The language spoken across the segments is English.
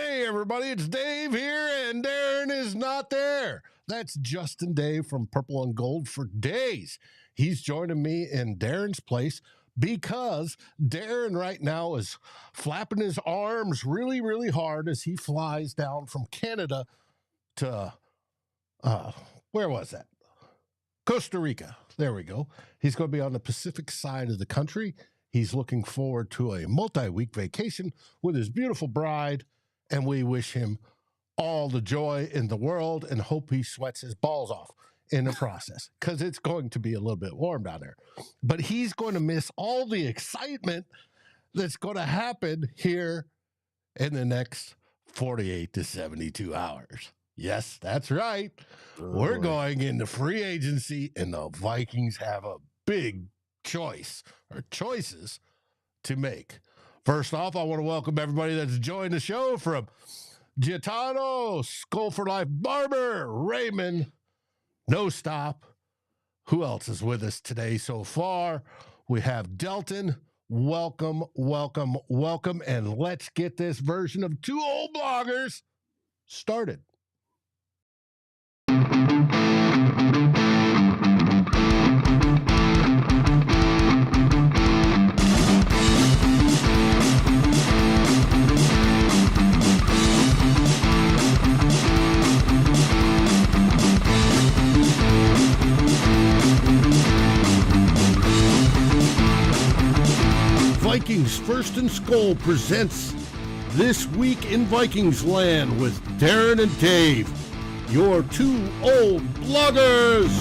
Hey, everybody, it's Dave here, and Darren is not there. That's Justin Dave from Purple and Gold for Days. He's joining me in Darren's place because Darren right now is flapping his arms really, really hard as he flies down from Canada to, where was that? Costa Rica. There we go. He's going to be on the Pacific side of the country. He's looking forward to a multi-week vacation with his beautiful bride, and we wish him all the joy in the world and hope he sweats his balls off in the process because it's going to be a little bit warm down there. But he's going to miss all the excitement that's going to happen here in the next 48 to 72 hours. Yes, that's right. We're going into free agency, and the Vikings have a big choice or choices to make. First off, I want to welcome everybody that's joined the show from Giatano, SKOL for Life Barber, Raymond, No Stop. Who else is with us today so far? We have Delton. Welcome, welcome, welcome. And let's get this version of Two Old Bloggers started. Vikings First and SKOL presents This Week in Vikings Land with Darren and Dave, your two old bloggers.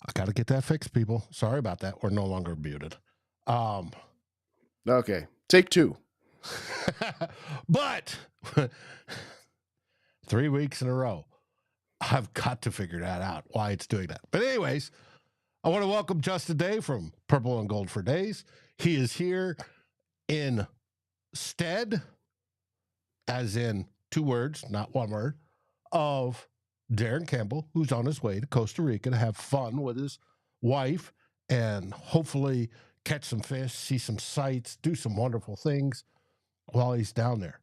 I got to get that fixed, people. Sorry about that. We're no longer muted. Okay, take two. But 3 weeks in a row, I've got to figure that out, why it's doing that. But anyways, I want to welcome Justin Day from Purple and Gold for Days. He is here instead, as in two words, not one word, of Darren Campbell, who's on his way to Costa Rica to have fun with his wife and hopefully catch some fish, see some sights, do some wonderful things while he's down there.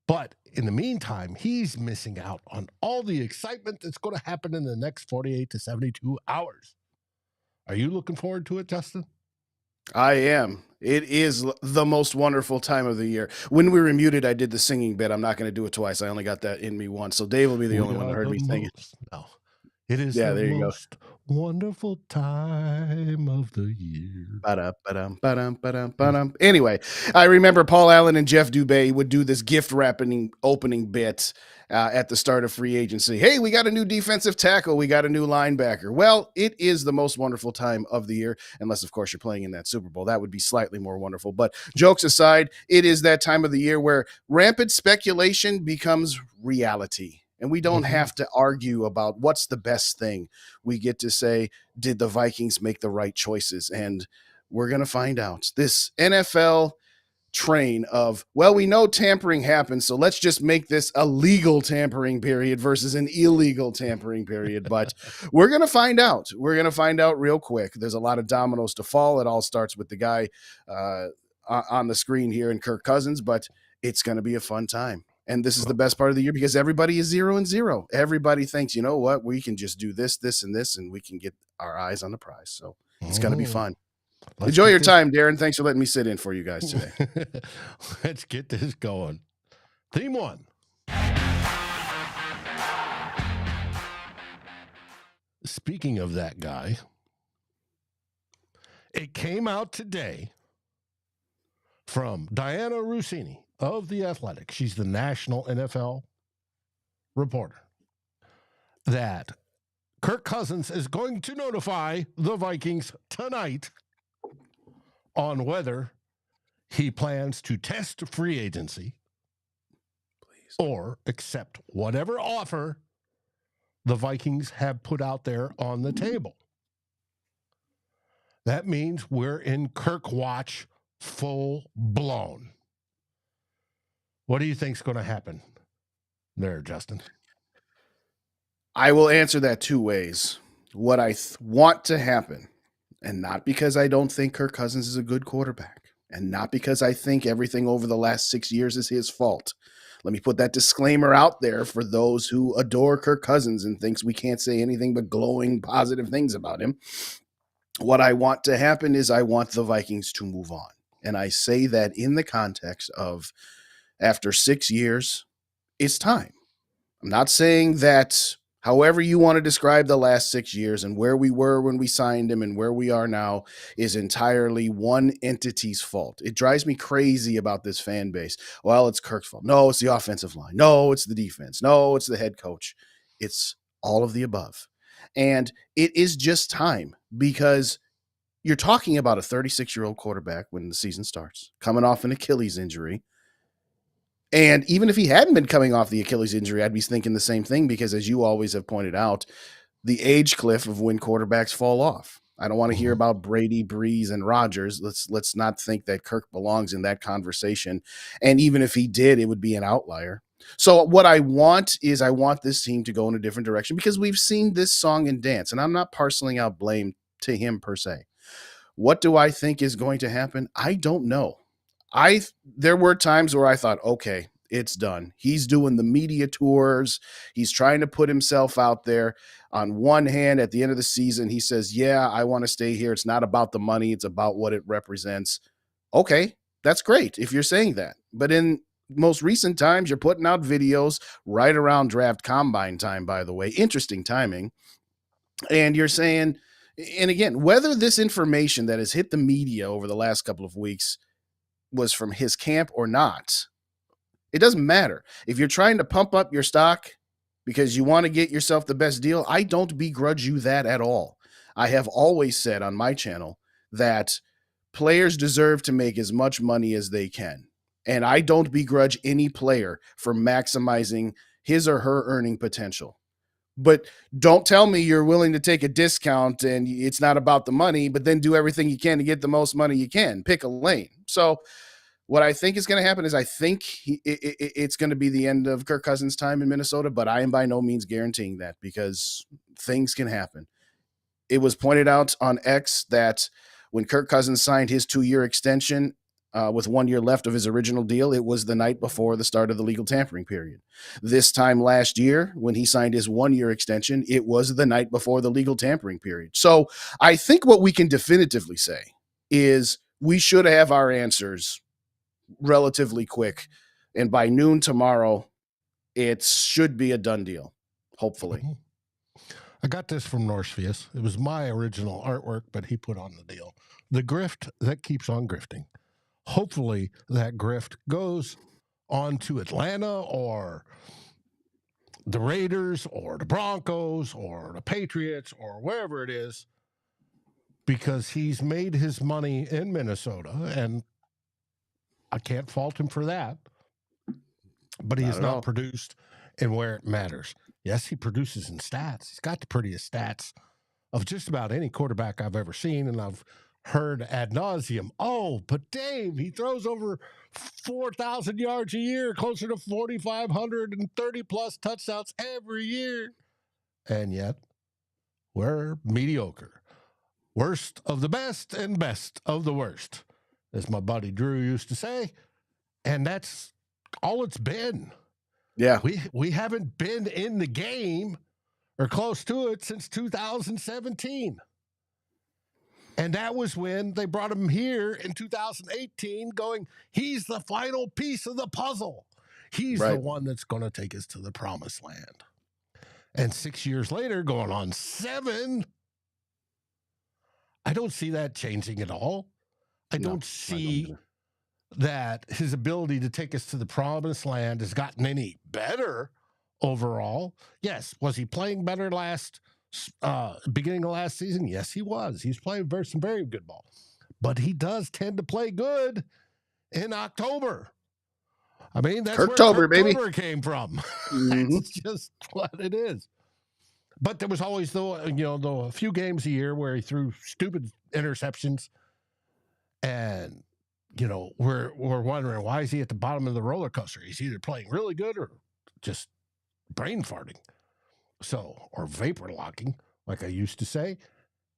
But in the meantime, he's missing out on all the excitement that's going to happen in the next 48 to 72 hours. Are you looking forward to it, Justin? I am. It is the most wonderful time of the year. When we were muted, I did the singing bit. I'm not going to do it twice. I only got that in me once. So Dave will be the only one that heard me sing it. No, it is the most wonderful time of the year. Anyway, I remember Paul Allen and Jeff Dubé would do this gift wrapping opening bit at the start of free agency. Hey, we got a new defensive tackle. We got a new linebacker. Well, it is the most wonderful time of the year, unless, of course, you're playing in that Super Bowl. That would be slightly more wonderful. But jokes aside, it is that time of the year where rampant speculation becomes reality. And we don't have to argue about what's the best thing. We get to say, did the Vikings make the right choices? And we're going to find out. This NFL train of, well, we know tampering happens, so let's just make this a legal tampering period versus an illegal tampering period. But we're going to find out. We're going to find out real quick. There's a lot of dominoes to fall. It all starts with the guy on the screen here in Kirk Cousins, but it's going to be a fun time. And this is the best part of the year because everybody is 0-0. Everybody thinks, you know what, we can just do this, this, and this, and we can get our eyes on the prize. So it's going to be fun. Enjoy your time, Darren. Thanks for letting me sit in for you guys today. Let's get this going. Theme 1. Speaking of that guy, it came out today from Diana Rossini of The Athletic. She's the national NFL reporter, that Kirk Cousins is going to notify the Vikings tonight on whether he plans to test free agency or accept whatever offer the Vikings have put out there on the table. That means we're in Kirk watch full blown. What do you think's going to happen there, Justin? I will answer that 2 ways. What I want to happen, and not because I don't think Kirk Cousins is a good quarterback, and not because I think everything over the last 6 years is his fault. Let me put that disclaimer out there for those who adore Kirk Cousins and thinks we can't say anything but glowing positive things about him. What I want to happen is I want the Vikings to move on. And I say that in the context of after 6 years, it's time. I'm not saying that however you want to describe the last 6 years and where we were when we signed him and where we are now is entirely one entity's fault. It drives me crazy about this fan base. Well, it's Kirk's fault. No, it's the offensive line. No, it's the defense. No, it's the head coach. It's all of the above. And it is just time because you're talking about a 36-year-old quarterback when the season starts, coming off an Achilles injury. And even if he hadn't been coming off the Achilles injury, I'd be thinking the same thing because, as you always have pointed out, the age cliff of when quarterbacks fall off. I don't want to hear about Brady, Breeze, and Rodgers. Let's not think that Kirk belongs in that conversation. And even if he did, it would be an outlier. So what I want is I want this team to go in a different direction because we've seen this song and dance, and I'm not parceling out blame to him per se. What do I think is going to happen? I don't know. There were times where I thought, okay, it's done. He's doing the media tours. He's trying to put himself out there. On one hand, at the end of the season, he says, yeah, I want to stay here. It's not about the money. It's about what it represents. Okay, that's great if you're saying that. But in most recent times, you're putting out videos right around draft combine time, by the way. Interesting timing. And you're saying, and again, whether this information that has hit the media over the last couple of weeks was from his camp or not, it doesn't matter. If you're trying to pump up your stock because you want to get yourself the best deal, I don't begrudge you that at all. I have always said on my channel that players deserve to make as much money as they can. And I don't begrudge any player for maximizing his or her earning potential. But don't tell me you're willing to take a discount and it's not about the money, but then do everything you can to get the most money you can. Pick a lane. So what I think is going to happen is I think it's going to be the end of Kirk Cousins' time in Minnesota, but I am by no means guaranteeing that because things can happen. It was pointed out on X that when Kirk Cousins signed his 2-year extension with 1 year left of his original deal, it was the night before the start of the legal tampering period. This time last year, when he signed his 1 year extension, it was the night before the legal tampering period. So I think what we can definitively say is we should have our answers relatively quick. And by noon tomorrow, it should be a done deal, hopefully. I got this from Norsefius. It was my original artwork, but he put on the deal. The grift that keeps on grifting. Hopefully that grift goes on to Atlanta or the Raiders or the Broncos or the Patriots or wherever it is, because he's made his money in Minnesota, and I can't fault him for that. But he has not produced in where it matters. Yes, he produces in stats. He's got the prettiest stats of just about any quarterback I've ever seen, and I've heard ad nauseum. Oh, but Dave, he throws over 4,000 yards a year, closer to 4,530 plus touchdowns every year. And yet, we're mediocre. Worst of the best and best of the worst, as my buddy Drew used to say. And that's all it's been. Yeah. We haven't been in the game or close to it since 2017. And that was when they brought him here in 2018 going, he's the final piece of the puzzle. He's the one that's going to take us to the promised land. And 6 years later, going on 7, I don't see that changing at all. I don't see that his ability to take us to the promised land has gotten any better overall. Yes. Was he playing better beginning of last season? Yes, he was. He's playing some very good ball. But he does tend to play good in October. I mean, that's where Kirktober came from. That's just what it is. But there was always a few games a year where he threw stupid interceptions, and we're wondering, why is he at the bottom of the roller coaster? He's either playing really good or just brain farting, or vapor locking, like I used to say.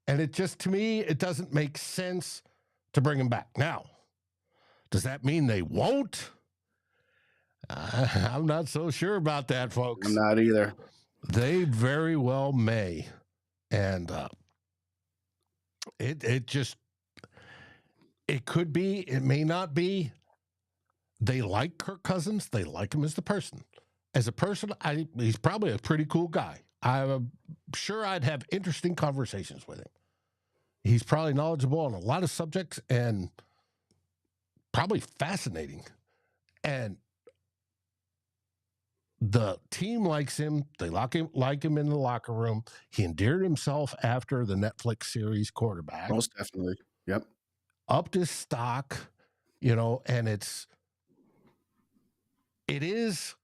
And it just, to me, it doesn't make sense to bring him back. Now, does that mean they won't? I'm not so sure about that, folks. I'm not either. They very well may. And it could be, it may not be. They like Kirk Cousins. They like him as the person. As a person, he's probably a pretty cool guy. I'm sure I'd have interesting conversations with him. He's probably knowledgeable on a lot of subjects and probably fascinating. And the team likes him. They like him in the locker room. He endeared himself after the Netflix series Quarterback. Most definitely. Yep. Upped his stock, and it is,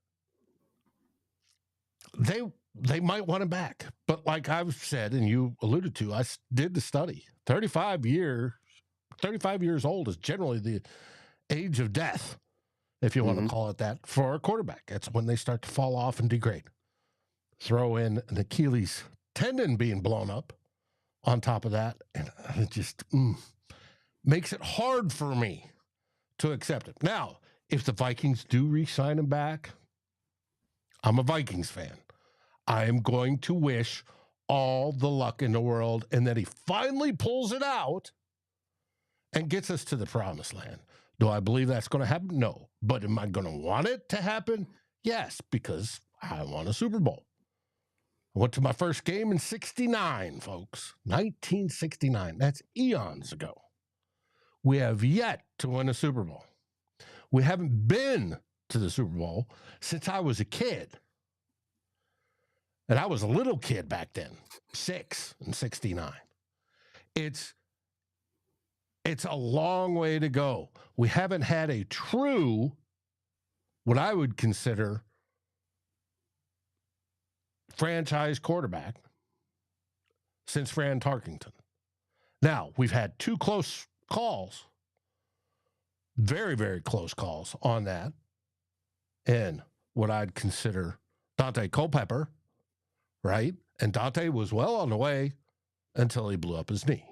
they might want him back. But like I've said, and you alluded to, I did the study. 35 years old is generally the age of death, if you want to call it that, for a quarterback. That's when they start to fall off and degrade. Throw in an Achilles tendon being blown up on top of that, and it just makes it hard for me to accept it. Now, if the Vikings do re-sign him back, I'm a Vikings fan. I am going to wish all the luck in the world and that he finally pulls it out and gets us to the promised land. Do I believe that's going to happen? No. But am I going to want it to happen? Yes, because I want a Super Bowl. I went to my first game in 1969, folks. 1969. That's eons ago. We have yet to win a Super Bowl. We haven't been to the Super Bowl since I was a kid. And I was a little kid back then, 6 in 1969. It's a long way to go. We haven't had a true, what I would consider, franchise quarterback since Fran Tarkenton. Now, we've had 2 close calls, very, very close calls on that, and what I'd consider Dante Culpepper, right? And Dante was well on the way until he blew up his knee.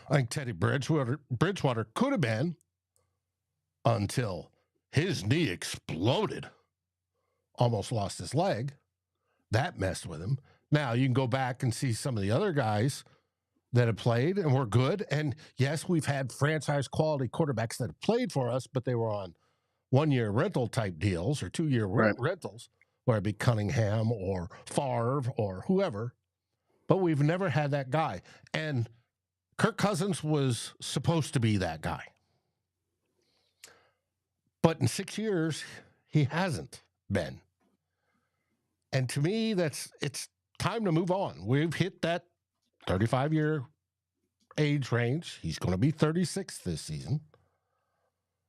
I think Teddy Bridgewater could have been until his knee exploded. Almost lost his leg. That messed with him. Now, you can go back and see some of the other guys that have played and were good. And yes, we've had franchise quality quarterbacks that have played for us, but they were on 1-year rental type deals or 2-year rentals, whether it be Cunningham or Favre or whoever. But we've never had that guy. And Kirk Cousins was supposed to be that guy. But in 6 years, he hasn't been. And to me, it's time to move on. We've hit that 35-year age range. He's going to be 36 this season.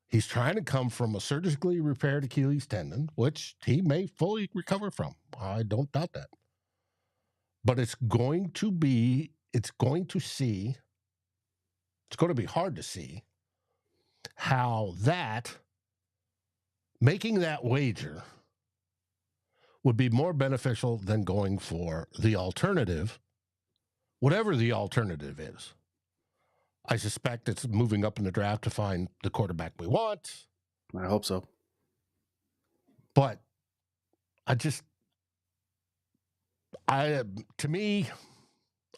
He's trying to come from a surgically repaired Achilles tendon, which he may fully recover from. I don't doubt that. But it's going to be hard to see how making that wager would be more beneficial than going for the alternative, whatever the alternative is. I suspect it's moving up in the draft to find the quarterback we want. I hope so. But to me,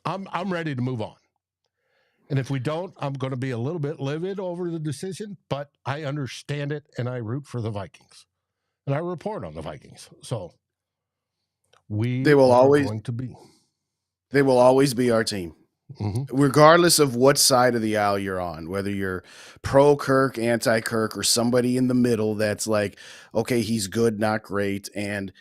I'm ready to move on. And if we don't, I'm going to be a little bit livid over the decision, but I understand it and I root for the Vikings. And I report on the Vikings. So They will always be our team. Mm-hmm. Regardless of what side of the aisle you're on, whether you're pro Kirk, anti Kirk, or somebody in the middle that's like, okay, he's good, not great. And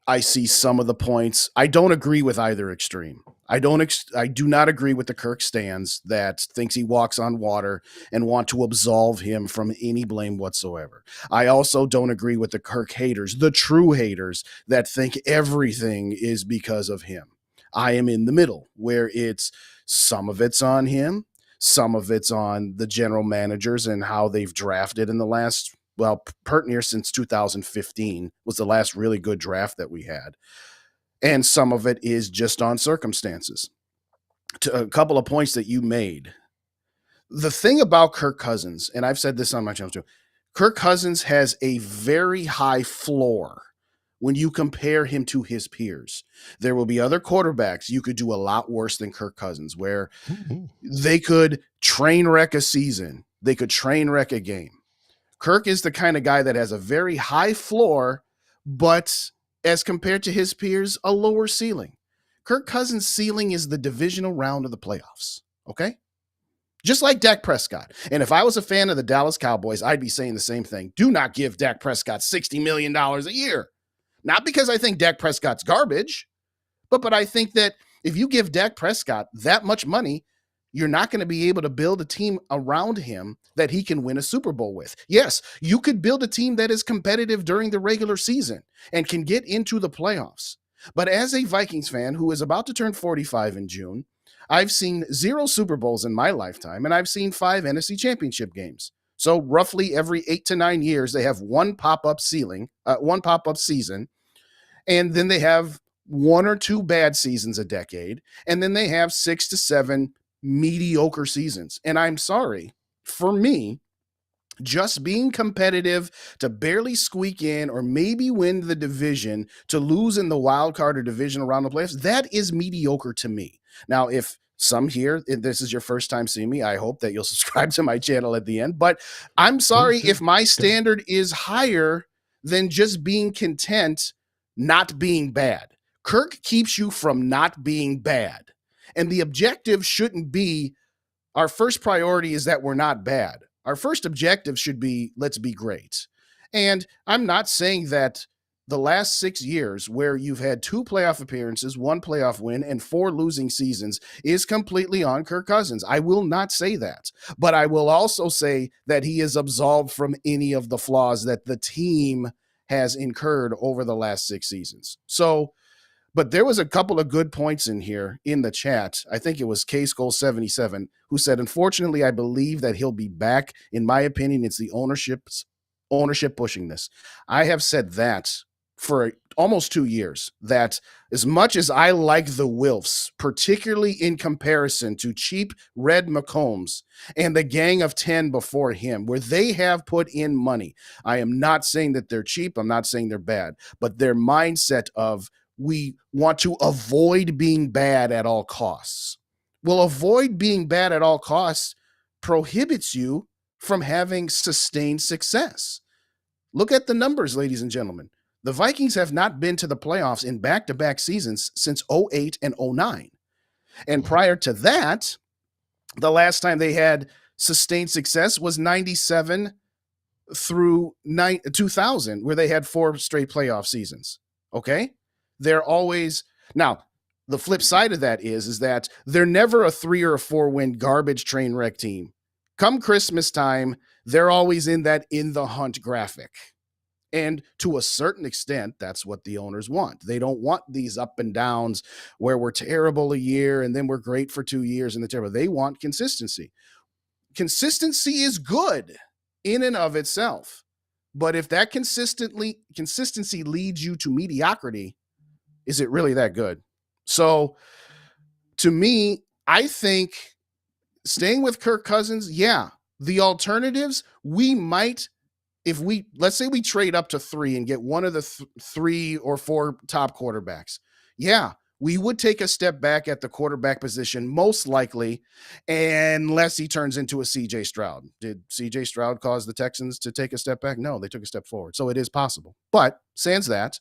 I see some of the points. I don't agree with either extreme. I do not agree with the Kirk stands that thinks he walks on water and want to absolve him from any blame whatsoever. I also don't agree with the Kirk haters, the true haters that think everything is because of him. I am in the middle where some of it's on him, some of it's on the general managers and how they've drafted in the last, pert near since 2015 was the last really good draft that we had. And some of it is just on circumstances. To a couple of points that you made. The thing about Kirk Cousins, and I've said this on my channel too, Kirk Cousins has a very high floor when you compare him to his peers. There will be other quarterbacks you could do a lot worse than Kirk Cousins, where they could train wreck a season. They could train wreck a game. Kirk is the kind of guy that has a very high floor, but as compared to his peers, a lower ceiling. Kirk Cousins' ceiling is the divisional round of the playoffs, okay? Just like Dak Prescott. And if I was a fan of the Dallas Cowboys, I'd be saying the same thing. Do not give Dak Prescott $60 million a year. Not because I think Dak Prescott's garbage, but I think that if you give Dak Prescott that much money, you're not going to be able to build a team around him that he can win a Super Bowl with. Yes, you could build a team that is competitive during the regular season and can get into the playoffs. But as a Vikings fan who is about to turn 45 in June, I've seen 0 Super Bowls in my lifetime, and I've seen 5 NFC Championship games. So roughly every 8 to 9 years, they have one pop-up season, and then they have 1 or 2 bad seasons a decade, and then they have 6 to 7 mediocre seasons. And I'm sorry, for me, just being competitive to barely squeak in or maybe win the division to lose in the wild card or divisional round of playoffs, that is mediocre to me. Now, if some here, this is your first time seeing me, I hope that you'll subscribe to my channel at the end. But I'm sorry if my standard is higher than just being content, not being bad. Kirk keeps you from not being bad. And the objective shouldn't be our first priority is that we're not bad. Our first objective should be let's be great. And I'm not saying that the last 6 years where you've had 2 playoff appearances, 1 playoff win, and 4 losing seasons is completely on Kirk Cousins. I will not say that. But I will also say that he is absolved from any of the flaws that the team has incurred over the last 6 seasons. So, but there was a couple of good points in here in the chat. I think it was SKOL 77 who said, unfortunately, I believe that he'll be back. In my opinion, it's the ownership pushing this. I have said that for almost 2 years, that as much as I like the Wilfs, particularly in comparison to cheap Red McCombs and the gang of 10 before him, where they have put in money, I am not saying that they're cheap. I'm not saying they're bad, but their mindset of we want to avoid being bad at all costs. Well, avoid being bad at all costs prohibits you from having sustained success. Look at the numbers, ladies and gentlemen. The Vikings have not been to the playoffs in back-to-back seasons since 2008 and 2009. And prior to that, the last time they had sustained success was 97 through 2000, where they had 4 straight playoff seasons. Okay? They're always now. The flip side of that is that they're never a 3 or a 4 win garbage train wreck team. Come Christmas time, they're always in that in the hunt graphic. And to a certain extent, that's what the owners want. They don't want these up and downs where we're terrible a year and then we're great for 2 years and the terrible. They want consistency. Consistency is good in and of itself. But if that consistency leads you to mediocrity, is it really that good? So to me, I think staying with Kirk Cousins, yeah, the alternatives, we might let's say we trade up to 3 and get one of the 3 or 4 top quarterbacks. Yeah, we would take a step back at the quarterback position, most likely, unless he turns into a CJ Stroud. Did CJ Stroud cause the Texans to take a step back? No, they took a step forward. So it is possible. But sans that,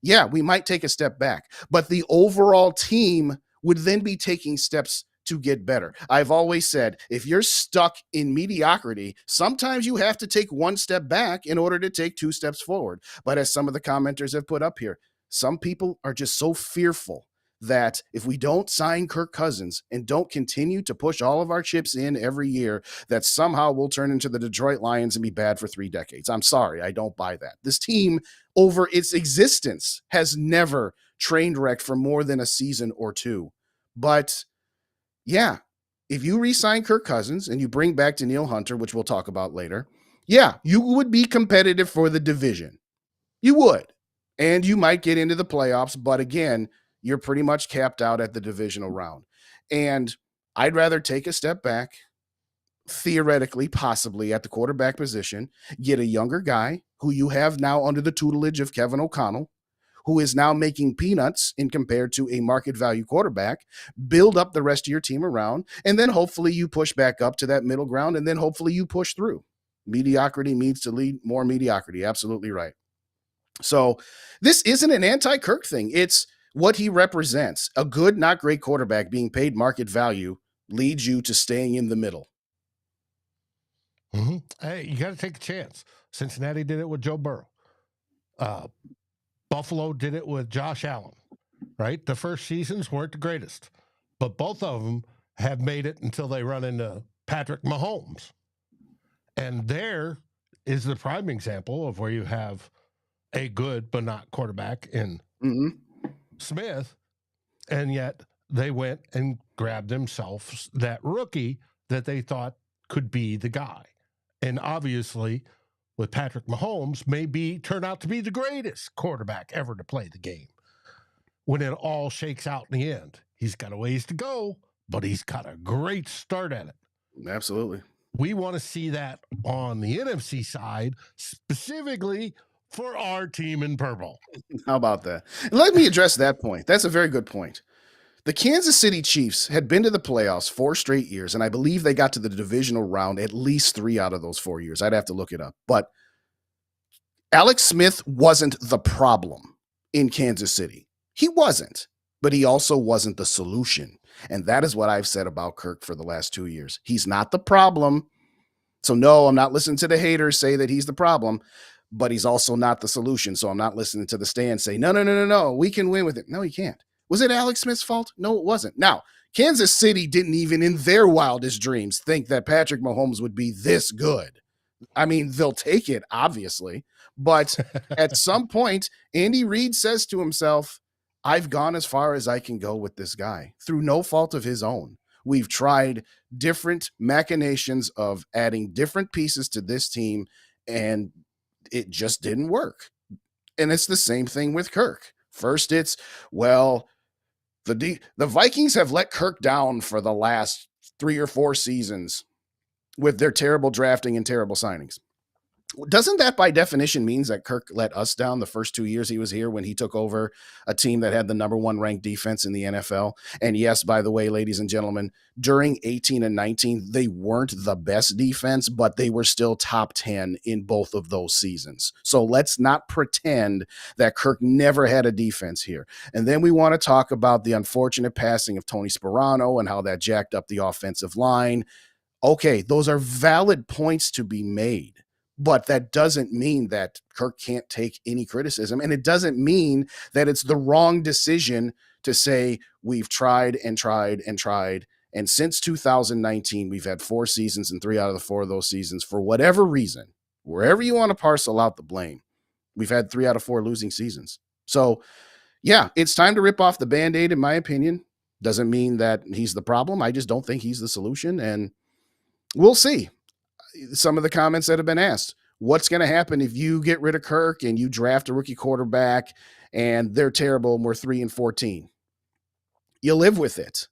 yeah, we might take a step back, but the overall team would then be taking steps to get better. I've always said, if you're stuck in mediocrity, sometimes you have to take one step back in order to take 2 steps forward. But as some of the commenters have put up here, some people are just so fearful that if we don't sign Kirk Cousins and don't continue to push all of our chips in every year, that somehow we'll turn into the Detroit Lions and be bad for 3 decades. I'm sorry, I don't buy that. This team, over its existence, has never train wrecked for more than a season or 2. But yeah, if you re-sign Kirk Cousins and you bring back Danielle Hunter, which we'll talk about later, yeah, you would be competitive for the division. You would. And you might get into the playoffs, but again, you're pretty much capped out at the divisional round. And I'd rather take a step back, theoretically, possibly at the quarterback position, get a younger guy who you have now under the tutelage of Kevin O'Connell, who is now making peanuts in compared to a market value quarterback, build up the rest of your team around, and then hopefully you push back up to that middle ground, and then hopefully you push through. Mediocrity needs to lead more mediocrity. Absolutely right. So this isn't an anti-Kirk thing. It's what he represents. A good, not great quarterback being paid market value leads you to staying in the middle. Mm-hmm. Hey, you got to take a chance. Cincinnati did it with Joe Burrow. Buffalo did it with Josh Allen, right? The first seasons weren't the greatest, but both of them have made it until they run into Patrick Mahomes. And there is the prime example of where you have a good but not quarterback in Smith, and yet they went and grabbed themselves that rookie that they thought could be the guy. And obviously, with Patrick Mahomes, maybe turn out to be the greatest quarterback ever to play the game. When it all shakes out in the end, he's got a ways to go, but he's got a great start at it. Absolutely. We want to see that on the NFC side, specifically for our team in purple. How about that? Let me address that point. That's a very good point. The Kansas City Chiefs had been to the playoffs 4 straight years, and I believe they got to the divisional round at least 3 out of those 4 years. I'd have to look it up. But Alex Smith wasn't the problem in Kansas City. He wasn't, but he also wasn't the solution. And that is what I've said about Kirk for the last 2 years. He's not the problem. So no, I'm not listening to the haters say that he's the problem, but he's also not the solution. So I'm not listening to the stand say, no, we can win with it. No, he can't. Was it Alex Smith's fault? No, it wasn't. Now, Kansas City didn't even in their wildest dreams think that Patrick Mahomes would be this good. I mean, they'll take it, obviously. But at some point, Andy Reid says to himself, I've gone as far as I can go with this guy through no fault of his own. We've tried different machinations of adding different pieces to this team, and it just didn't work. And it's the same thing with Kirk. First, it's, well, the Vikings have let Kirk down for the last 3 or 4 seasons with their terrible drafting and terrible signings. Doesn't that by definition means that Kirk let us down the first 2 years he was here when he took over a team that had the number 1 ranked defense in the NFL? And yes, by the way, ladies and gentlemen, during 18 and 19, they weren't the best defense, but they were still top 10 in both of those seasons. So let's not pretend that Kirk never had a defense here. And then we want to talk about the unfortunate passing of Tony Sperano and how that jacked up the offensive line. Okay, those are valid points to be made. But that doesn't mean that Kirk can't take any criticism. And it doesn't mean that it's the wrong decision to say we've tried and tried and tried. And since 2019, we've had 4 seasons, and 3 out of the 4 of those seasons, for whatever reason, wherever you want to parcel out the blame, we've had 3 out of 4 losing seasons. So, yeah, it's time to rip off the Band-Aid, in my opinion. Doesn't mean that he's the problem. I just don't think he's the solution. And we'll see. Some of the comments that have been asked, what's going to happen if you get rid of Kirk and you draft a rookie quarterback and they're terrible and we're 3-14? You live with it.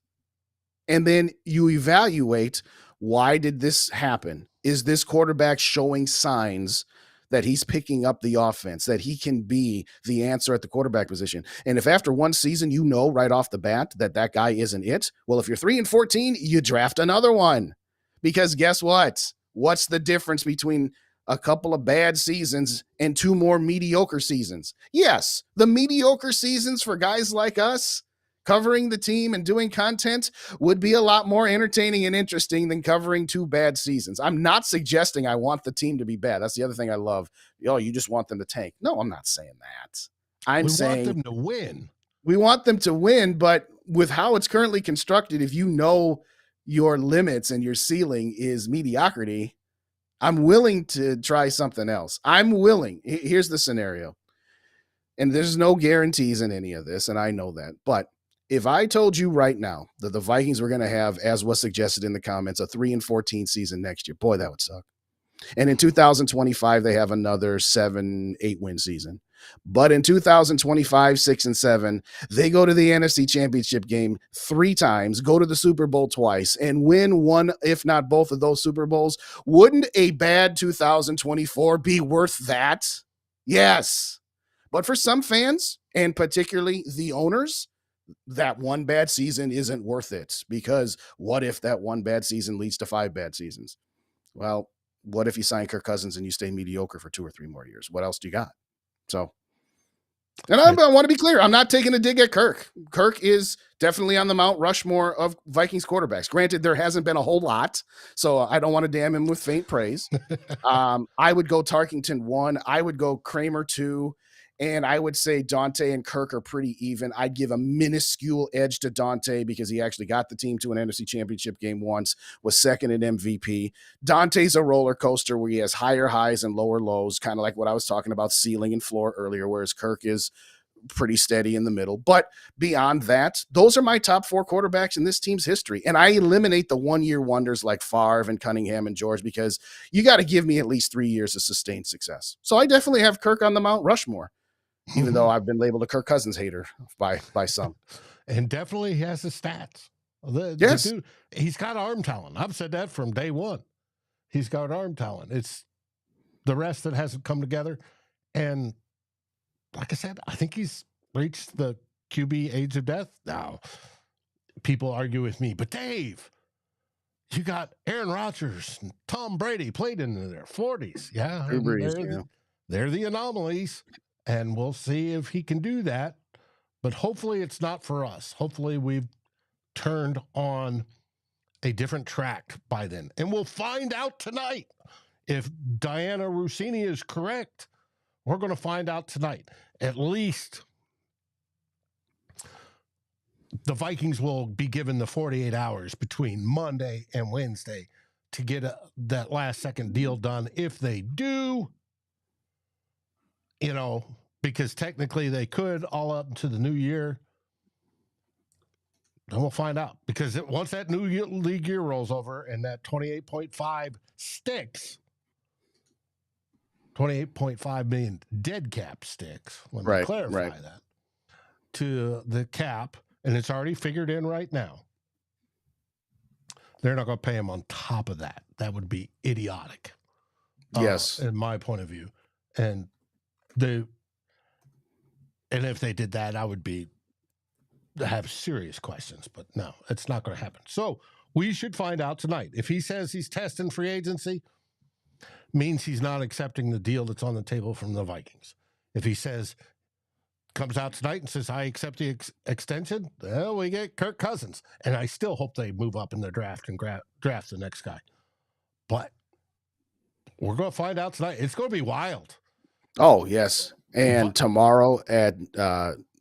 And then you evaluate, why did this happen? Is this quarterback showing signs that he's picking up the offense, that he can be the answer at the quarterback position. And if after one season, you know right off the bat that that guy isn't it, well, if you're 3-14, you draft another one. Because guess what? What's the difference between a couple of bad seasons and 2 more mediocre seasons? Yes, the mediocre seasons for guys like us covering the team and doing content would be a lot more entertaining and interesting than covering 2 bad seasons. I'm not suggesting I want the team to be bad. That's the other thing I love. Oh, you just want them to tank. No, I'm not saying that. I'm saying want them to win. We want them to win, but with how it's currently constructed, if you know your limits and your ceiling is mediocrity, I'm willing to try something else. I'm willing. Here's the scenario. And there's no guarantees in any of this, and I know that. But if I told you right now that the Vikings were going to have, as was suggested in the comments, a 3-14 season next year, boy, that would suck. And in 2025, they have another 7-8 win season. But in 2025, 6-7, they go to the NFC Championship game 3 times, go to the Super Bowl twice, and win one, if not both of those Super Bowls. Wouldn't a bad 2024 be worth that? Yes. But for some fans, and particularly the owners, that one bad season isn't worth it, because what if that one bad season leads to 5 bad seasons? Well, what if you sign Kirk Cousins and you stay mediocre for 2 or 3 more years? What else do you got? So, and I want to be clear, I'm not taking a dig at Kirk. Kirk is definitely on the Mount Rushmore of Vikings quarterbacks. Granted, there hasn't been a whole lot, so I don't want to damn him with faint praise. I would go Tarkington 1. I would go Kramer 2. And I would say Dante and Kirk are pretty even. I'd give a minuscule edge to Dante because he actually got the team to an NFC Championship game once, was second in MVP. Dante's a roller coaster where he has higher highs and lower lows, kind of like what I was talking about ceiling and floor earlier, whereas Kirk is pretty steady in the middle. But beyond that, those are my top 4 quarterbacks in this team's history. And I eliminate the one-year wonders like Favre and Cunningham and George, because you got to give me at least 3 years of sustained success. So I definitely have Kirk on the Mount Rushmore. Even though I've been labeled a Kirk Cousins hater by some. And definitely he has the stats. Yes. The dude, he's got arm talent. I've said that from day one. He's got arm talent. It's the rest that hasn't come together. And like I said, I think he's reached the QB age of death. Now, people argue with me, but Dave, you got Aaron Rodgers and Tom Brady played in their 40s. Yeah. They're the anomalies. And we'll see if he can do that. But hopefully it's not for us. Hopefully we've turned on a different track by then. And we'll find out tonight. If Diana Rossini is correct, we're going to find out tonight. At least the Vikings will be given the 48 hours between Monday and Wednesday to get that last-second deal done. If they do, because technically they could all up into the new year. Then we'll find out. Because once that new league year rolls over and that 28.5 sticks, 28.5 million dead cap sticks, let me clarify that, to the cap, and it's already figured in right now, they're not going to pay him on top of that. That would be idiotic. Yes. In my point of view. And if they did that, I would have serious questions. But no, it's not going to happen. So we should find out tonight. If he says he's testing free agency, means he's not accepting the deal that's on the table from the Vikings. If he comes out tonight and says, I accept the extension, well, we get Kirk Cousins. And I still hope they move up in the draft and draft the next guy. But we're going to find out tonight. It's going to be wild. Oh, yes. And tomorrow at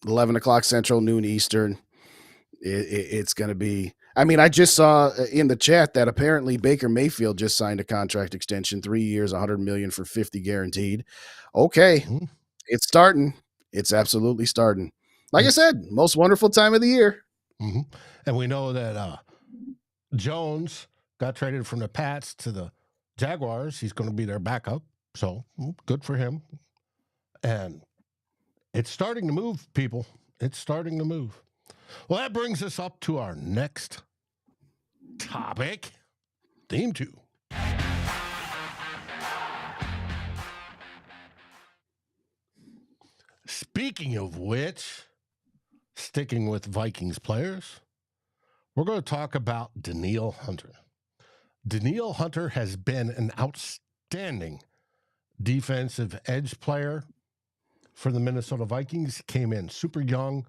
11 o'clock Central, noon Eastern, it's going to be – I mean, I just saw in the chat that apparently Baker Mayfield just signed a contract extension, 3 years, $100 million for 50 guaranteed. Okay, It's starting. It's absolutely starting. Like I said, most wonderful time of the year. Mm-hmm. And we know that Jones got traded from the Pats to the Jaguars. He's going to be their backup. So good for him. And it's starting to move, people. It's starting to move. Well, that brings us up to our next topic, theme 2. Speaking of which, sticking with Vikings players, we're going to talk about Danielle Hunter. Danielle Hunter has been an outstanding defensive edge player for the Minnesota Vikings. Came in super young,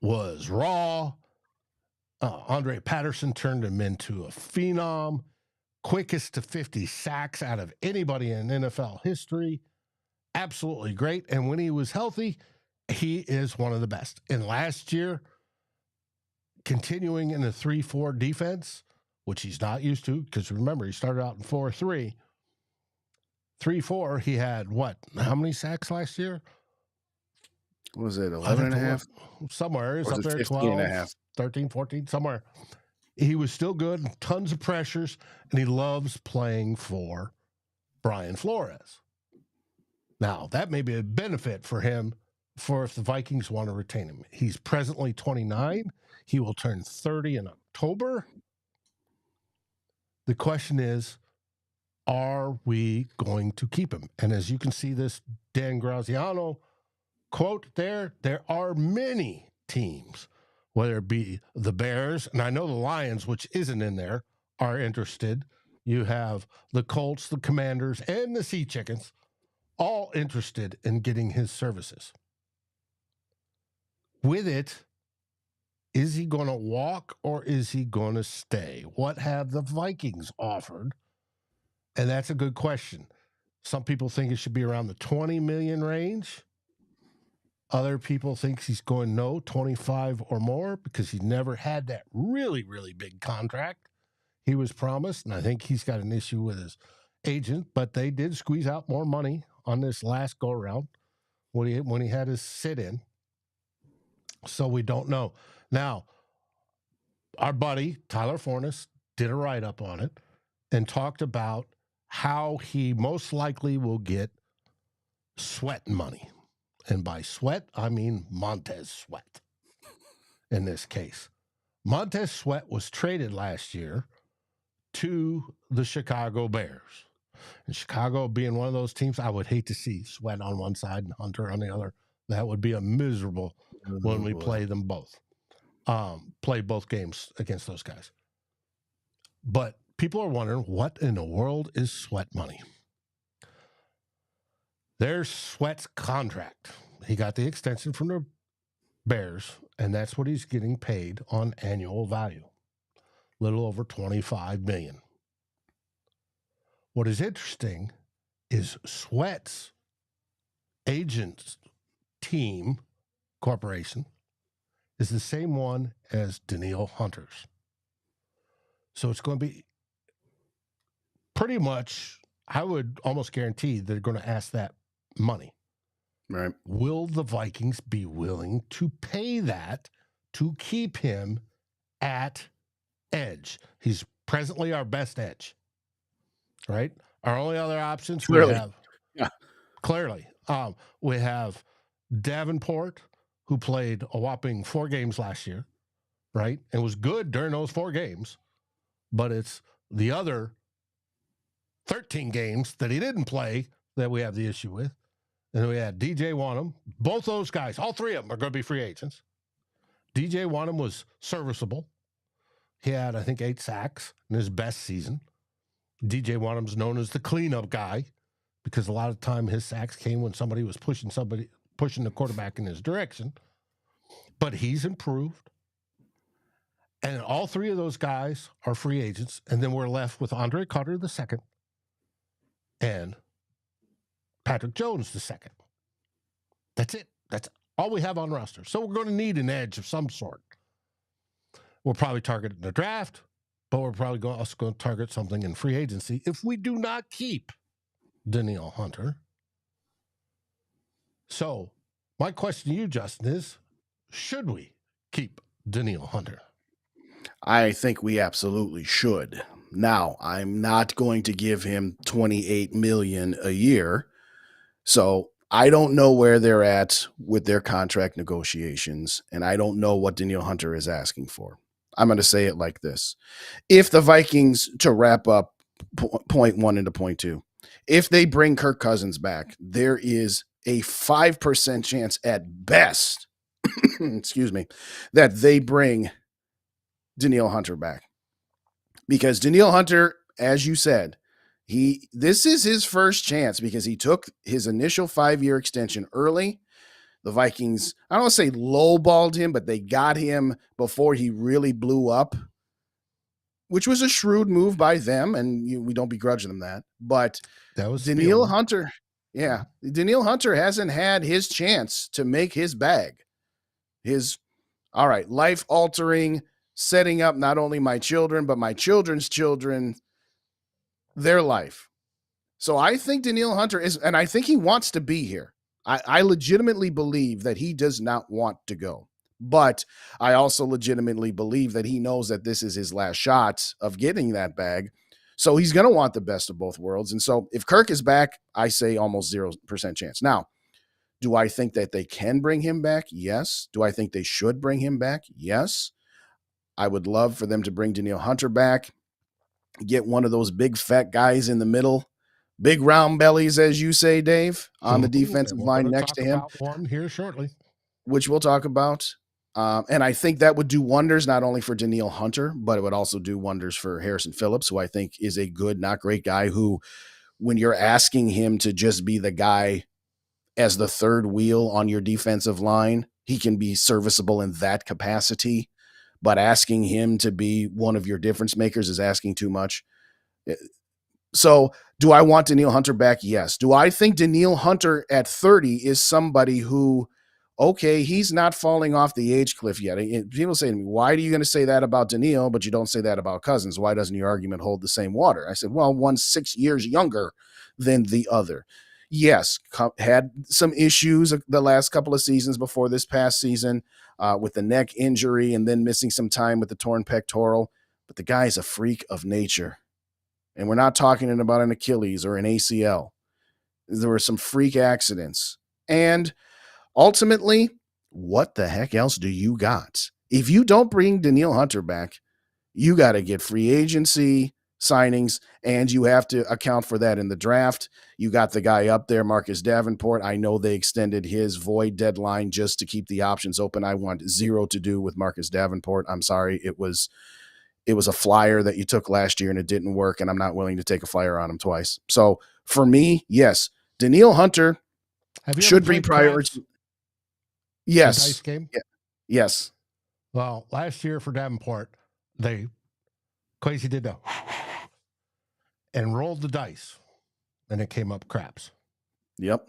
was raw. Andre Patterson turned him into a phenom, quickest to 50 sacks out of anybody in NFL history. Absolutely great. And when he was healthy, he is one of the best. And last year, continuing in the 3-4 defense, which he's not used to, because remember, he started out in 4-3. 3-4, he had what? How many sacks last year? What was it, 11 and a half? Somewhere. It's up there, 15 and a 12, half. 13, 14, somewhere. He was still good, tons of pressures, and he loves playing for Brian Flores. Now, that may be a benefit for him for if the Vikings want to retain him. He's presently 29. He will turn 30 in October. The question is, are we going to keep him? And as you can see this Dan Graziano quote there are many teams, whether it be the Bears, and I know the Lions, which isn't in there, are interested. You have the Colts, the Commanders, and the Sea Chickens, all interested in getting his services. With it, is he going to walk or is he going to stay? What have the Vikings offered? And that's a good question. Some people think it should be around the 20 million range. Other people think he's going 25 or more because he never had that really, really big contract he was promised. And I think he's got an issue with his agent, but they did squeeze out more money on this last go around when he had his sit in. So we don't know. Now, our buddy Tyler Fornes did a write-up on it and talked about how he most likely will get Sweat money. And by Sweat, I mean Montez Sweat in this case. Montez Sweat was traded last year to the Chicago Bears. And Chicago being one of those teams, I would hate to see Sweat on one side and Hunter on the other. That would be a miserable when we play them both. Play both games against those guys. But people are wondering, what in the world is Sweat money? There's Sweat's contract. He got the extension from the Bears, and that's what he's getting paid on annual value. Little over $25 million. What is interesting is Sweat's agent's team corporation is the same one as Danielle Hunter's. So it's going to be pretty much, I would almost guarantee they're going to ask that money. Right. Will the Vikings be willing to pay that to keep him at edge? He's presently our best edge, right? Our only other options Clearly. we have, clearly, we have Davenport, who played a whopping 4 games last year, right? And was good during those 4 games, but it's the other 13 games that he didn't play that we have the issue with. And then we had DJ Wanham. Both those guys, all 3 of them are going to be free agents. DJ Wanham was serviceable. He had, I think, 8 sacks in his best season. DJ Wanham's known as the cleanup guy because a lot of time his sacks came when somebody was pushing the quarterback in his direction. But he's improved. And all 3 of those guys are free agents. And then we're left with Andre Carter II and Patrick Jones II. That's it. That's all we have on roster. So we're going to need an edge of some sort. We'll probably target it in the draft, but we're probably also going to target something in free agency if we do not keep Danielle Hunter. So my question to you, Justin, is should we keep Danielle Hunter? I think we absolutely should. Now, I'm not going to give him $28 million a year. So I don't know where they're at with their contract negotiations, and I don't know what Danielle Hunter is asking for. I'm going to say it like this. If the Vikings, to wrap up point 1 into point 2, if they bring Kirk Cousins back, there is a 5% chance at best, excuse me, that they bring Danielle Hunter back. Because Danielle Hunter, as you said, this is his first chance because he took his initial 5-year extension early. The Vikings, I don't want to say lowballed him, but they got him before he really blew up, which was a shrewd move by them, and we don't begrudge them that. But that was Danielle Hunter, Danielle Hunter hasn't had his chance to make his bag. All right, life-altering, setting up not only my children, but my children's children, their life. So I think Danielle Hunter is, and I think he wants to be here. I legitimately believe that he does not want to go. But I also legitimately believe that he knows that this is his last shot of getting that bag. So he's going to want the best of both worlds. And so if Kirk is back, I say almost 0% chance. Now, do I think that they can bring him back? Yes. Do I think they should bring him back? Yes. I would love for them to bring Danielle Hunter back, get one of those big fat guys in the middle, big round bellies, as you say, Dave, on the defensive line next to him. One here shortly, which we'll talk about. And I think that would do wonders not only for Danielle Hunter, but it would also do wonders for Harrison Phillips, who I think is a good, not great guy who, when you're asking him to just be the guy as the third wheel on your defensive line, he can be serviceable in that capacity. But asking him to be one of your difference makers is asking too much. So do I want Danielle Hunter back? Yes. Do I think Danielle Hunter at 30 is somebody who, okay, he's not falling off the age cliff yet? People say to me, why are you going to say that about Danielle, but you don't say that about Cousins? Why doesn't your argument hold the same water? I said, well, one's 6 years younger than the other. Yes, had some issues the last couple of seasons before this past season with the neck injury and then missing some time with the torn pectoral. But the guy's a freak of nature. And we're not talking about an Achilles or an ACL. There were some freak accidents. And ultimately, what the heck else do you got? If you don't bring Danielle Hunter back, you got to get free agency signings, and you have to account for that in the draft. You got the guy up there, Marcus Davenport. I know they extended his void deadline just to keep the options open. I want zero to do with Marcus Davenport. I'm sorry. It was a flyer that you took last year and it didn't work, and I'm not willing to take a flyer on him twice. So for me, yes, Danielle Hunter should be priority. Yes. Dice game? Yeah. Yes. Well, last year for Davenport, Quasi did the and rolled the dice, and it came up craps. Yep.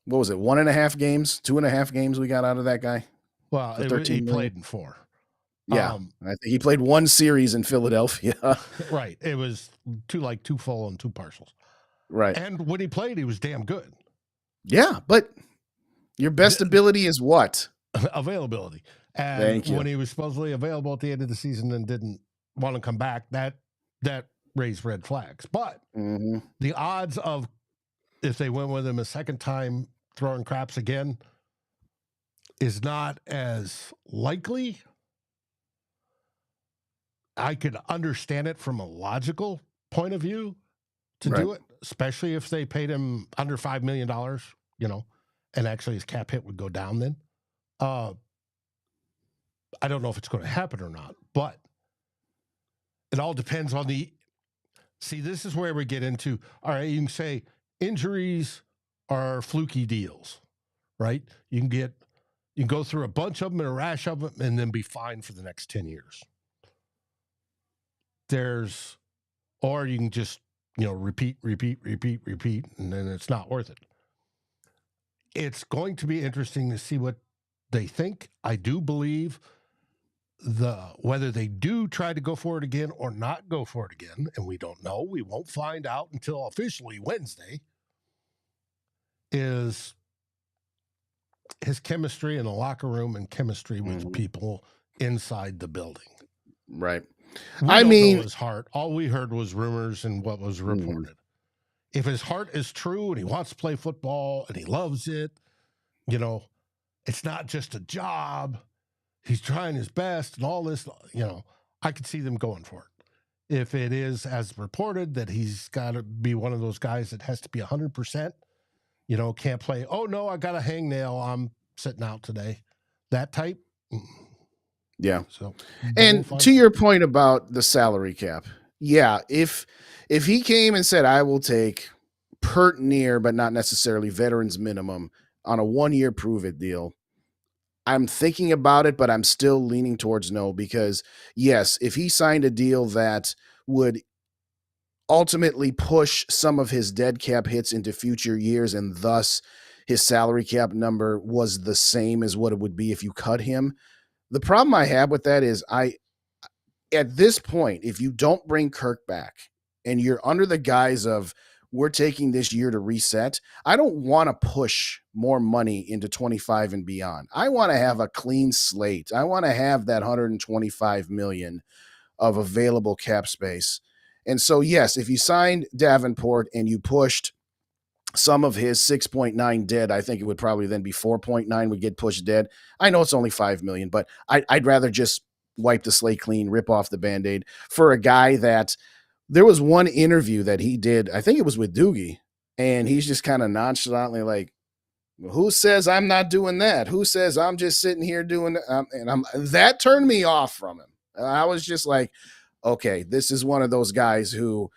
What was it? 1.5 games, 2.5 games we got out of that guy? Well, he played in 4. Yeah. I think he played 1 series in Philadelphia. Right. It was 2 full and 2 partials. Right. And when he played, he was damn good. Yeah, but your best ability is what? Availability. And Thank you. When he was supposedly available at the end of the season and didn't want to come back, that raised red flags. But the odds of if they went with him a second time throwing craps again is not as likely. I could understand it from a logical point of view to do it, especially if they paid him under $5 million, and actually his cap hit would go down then. I don't know if it's going to happen or not, but it all depends on this is where we get into, all right, you can say injuries are fluky deals, right? You can go through a bunch of them and a rash of them and then be fine for the next 10 years. Or you can just, repeat, and then it's not worth it. It's going to be interesting to see what they think. I do believe whether they do try to go for it again or not go for it again, and we don't know, we won't find out until officially Wednesday, is his chemistry in the locker room and chemistry with people inside the building. Right. We don't know his heart. All we heard was rumors and what was reported. If his heart is true and he wants to play football and he loves it, it's not just a job. He's trying his best and all this, I could see them going for it. If it is as reported that he's got to be one of those guys that has to be 100%, can't play. Oh, no, I got a hangnail. I'm sitting out today. That type. Yeah. So, And to your point about the salary cap, yeah, if he came and said, I will take pert near, but not necessarily veterans minimum on a 1-year prove it deal, I'm thinking about it, but I'm still leaning towards no, because yes, if he signed a deal that would ultimately push some of his dead cap hits into future years, and thus his salary cap number was the same as what it would be if you cut him. The problem I have with that is at this point, if you don't bring Kirk back and you're under the guise of we're taking this year to reset, I don't want to push more money into 25 and beyond. I want to have a clean slate. I want to have that 125 million of available cap space. And so, yes, if you signed Davenport and you pushed some of his 6.9 dead, I think it would probably then be 4.9 would get pushed dead. I know it's only 5 million, but I'd rather just wipe the slate clean, rip off the Band-Aid for a guy that there was one interview that he did. I think it was with Doogie, and he's just kind of nonchalantly like, well, who says I'm not doing that? Who says I'm just sitting here doing that turned me off from him. I was just like, okay, this is one of those guys who,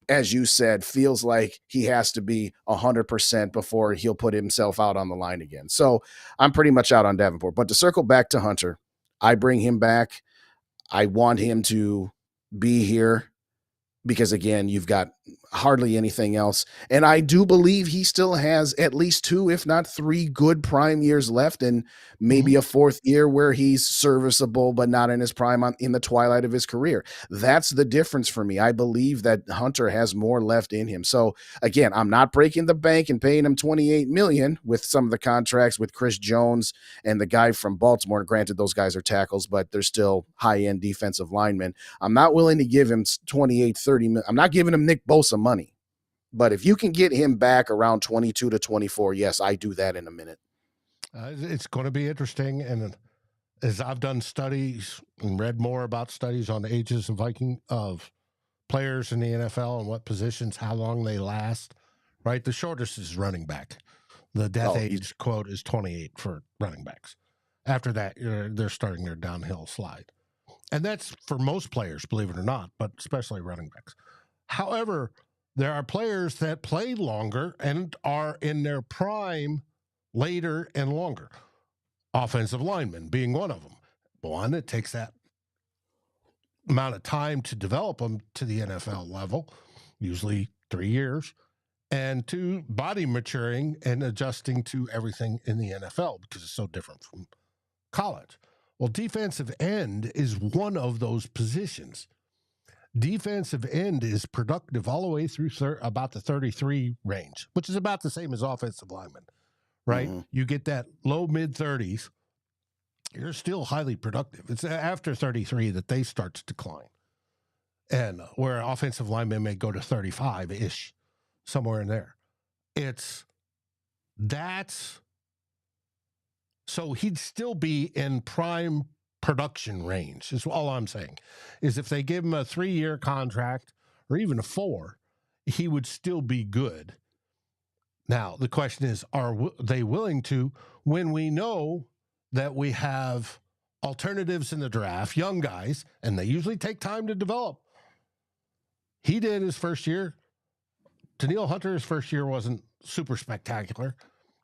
as you said, feels like he has to be 100% before he'll put himself out on the line again. So I'm pretty much out on Davenport. But to circle back to Hunter, I bring him back. I want him to be here because, again, you've got hardly anything else. And I do believe he still has at least 2, if not 3 good prime years left, and maybe a 4th year where he's serviceable, but not in his prime in the twilight of his career. That's the difference for me. I believe that Hunter has more left in him. So again, I'm not breaking the bank and paying him $28 million with some of the contracts with Chris Jones and the guy from Baltimore. Granted, those guys are tackles, but they're still high-end defensive linemen. I'm not willing to give him 28, 30 million. I'm not giving him Nick Bosa money. But if you can get him back around 22 to 24, yes, I do that in a minute. It's going to be interesting. And as I've done studies and read more about studies on the ages of players in the NFL and what positions, how long they last, right? The shortest is running back. The death age quote is 28 for running backs. After that, they're starting their downhill slide. And that's for most players, believe it or not, but especially running backs. However, there are players that play longer and are in their prime later and longer. Offensive linemen being one of them. One, it takes that amount of time to develop them to the NFL level, usually 3 years. And 2, body maturing and adjusting to everything in the NFL because it's so different from college. Well, defensive end is one of those positions. Defensive end is productive all the way through about the 33 range, which is about the same as offensive lineman, right? Mm-hmm. You get that low mid-30s, you're still highly productive. It's after 33 that they start to decline. And where offensive linemen may go to 35-ish, somewhere in there. So he'd still be in prime production range is all I'm saying. Is if they give him a 3-year contract or even a 4, he would still be good. Now, the question is, are they willing to, when we know that we have alternatives in the draft, young guys, and they usually take time to develop. He did his first year. Danielle Hunter, his first year wasn't super spectacular,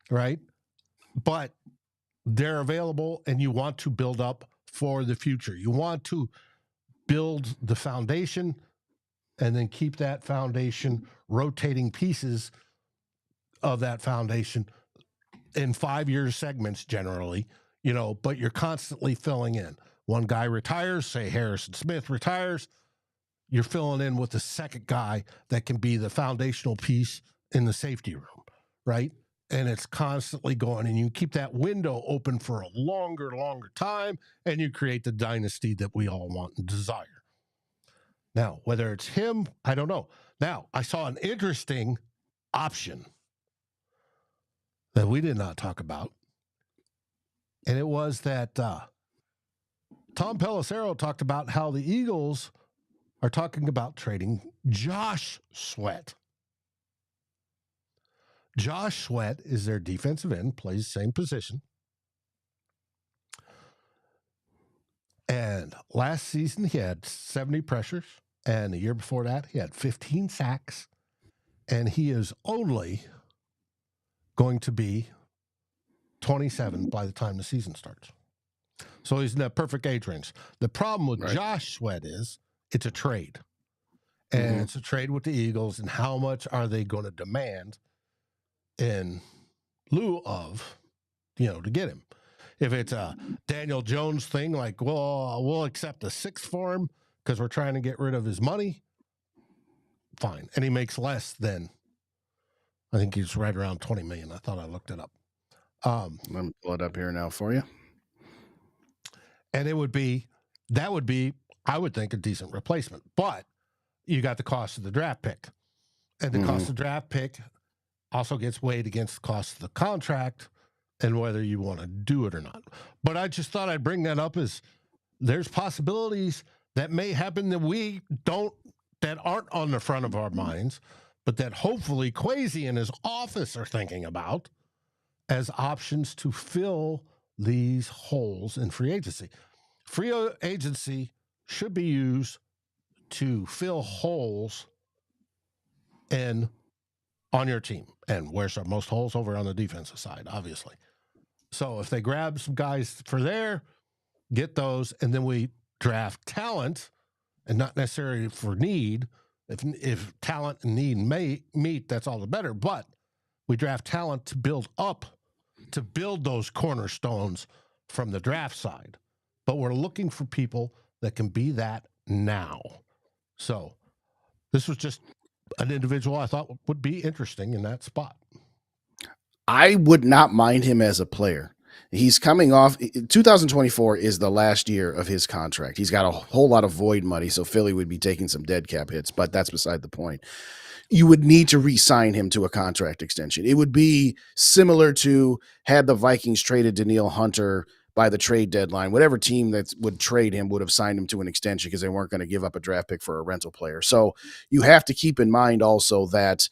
right? But they're available, and you want to build up for the future. You want to build the foundation and then keep that foundation, rotating pieces of that foundation in 5-year segments generally, but you're constantly filling in. One guy retires, say Harrison Smith retires, you're filling in with the second guy that can be the foundational piece in the safety room, right? And it's constantly going, and you keep that window open for a longer time, and you create the dynasty that we all want and desire. Now, whether it's him, I don't know. Now, I saw an interesting option that we did not talk about, and it was that Tom Pelissero talked about how the Eagles are talking about trading Josh Sweat. Josh Sweat is their defensive end, plays the same position. And last season, he had 70 pressures. And the year before that, he had 15 sacks. And he is only going to be 27 by the time the season starts. So he's in that perfect age range. The problem with Josh Sweat is it's a trade. And it's a trade with the Eagles. And how much are they going to demand in lieu of, to get him? If it's a Daniel Jones thing, like, well, we'll accept a 6 for him because we're trying to get rid of his money, fine. And he makes less than, I think he's right around $20 million. I thought I looked it up. Let me pull it up here now for you. And that would be, I would think, a decent replacement. But you got the cost of the draft pick. And the cost of the draft pick also gets weighed against the cost of the contract and whether you want to do it or not. But I just thought I'd bring that up as there's possibilities that may happen that aren't on the front of our minds, but that hopefully Kwesi and his office are thinking about as options to fill these holes in free agency. Free agency should be used to fill holes on your team. And where's our most holes? Over on the defensive side, obviously. So if they grab some guys for there, get those, and then we draft talent, and not necessarily for need. If talent and need may meet, that's all the better. But we draft talent to build those cornerstones from the draft side. But we're looking for people that can be that now. So this was just an individual I thought would be interesting in that spot. I would not mind him as a player. He's coming off 2024 is the last year of his contract. He's got a whole lot of void money, so Philly would be taking some dead cap hits, but that's beside the point. You would need to re-sign him to a contract extension. It would be similar to had the Vikings traded Danielle Hunter by the trade deadline. Whatever team that would trade him would have signed him to an extension because they weren't going to give up a draft pick for a rental player. So you have to keep in mind also that,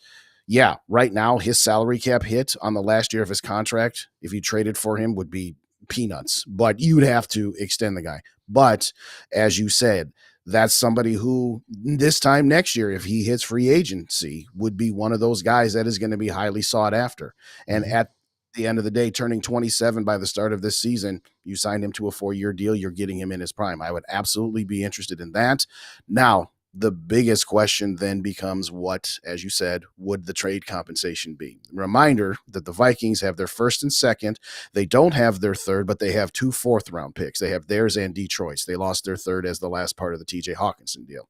yeah, right now his salary cap hit on the last year of his contract, if you traded for him, would be peanuts. But you'd have to extend the guy. But as you said, that's somebody who this time next year, if he hits free agency, would be one of those guys that is going to be highly sought after. And at the end of the day, turning 27 by the start of this season, you signed him to a 4-year deal. You're getting him in his prime. I would absolutely be interested in that. Now, the biggest question then becomes what, as you said, would the trade compensation be? Reminder that the Vikings have their first and second. They don't have their third, but they have 2 4th-round picks. They have theirs and Detroit's. They lost their third as the last part of the TJ Hawkinson deal.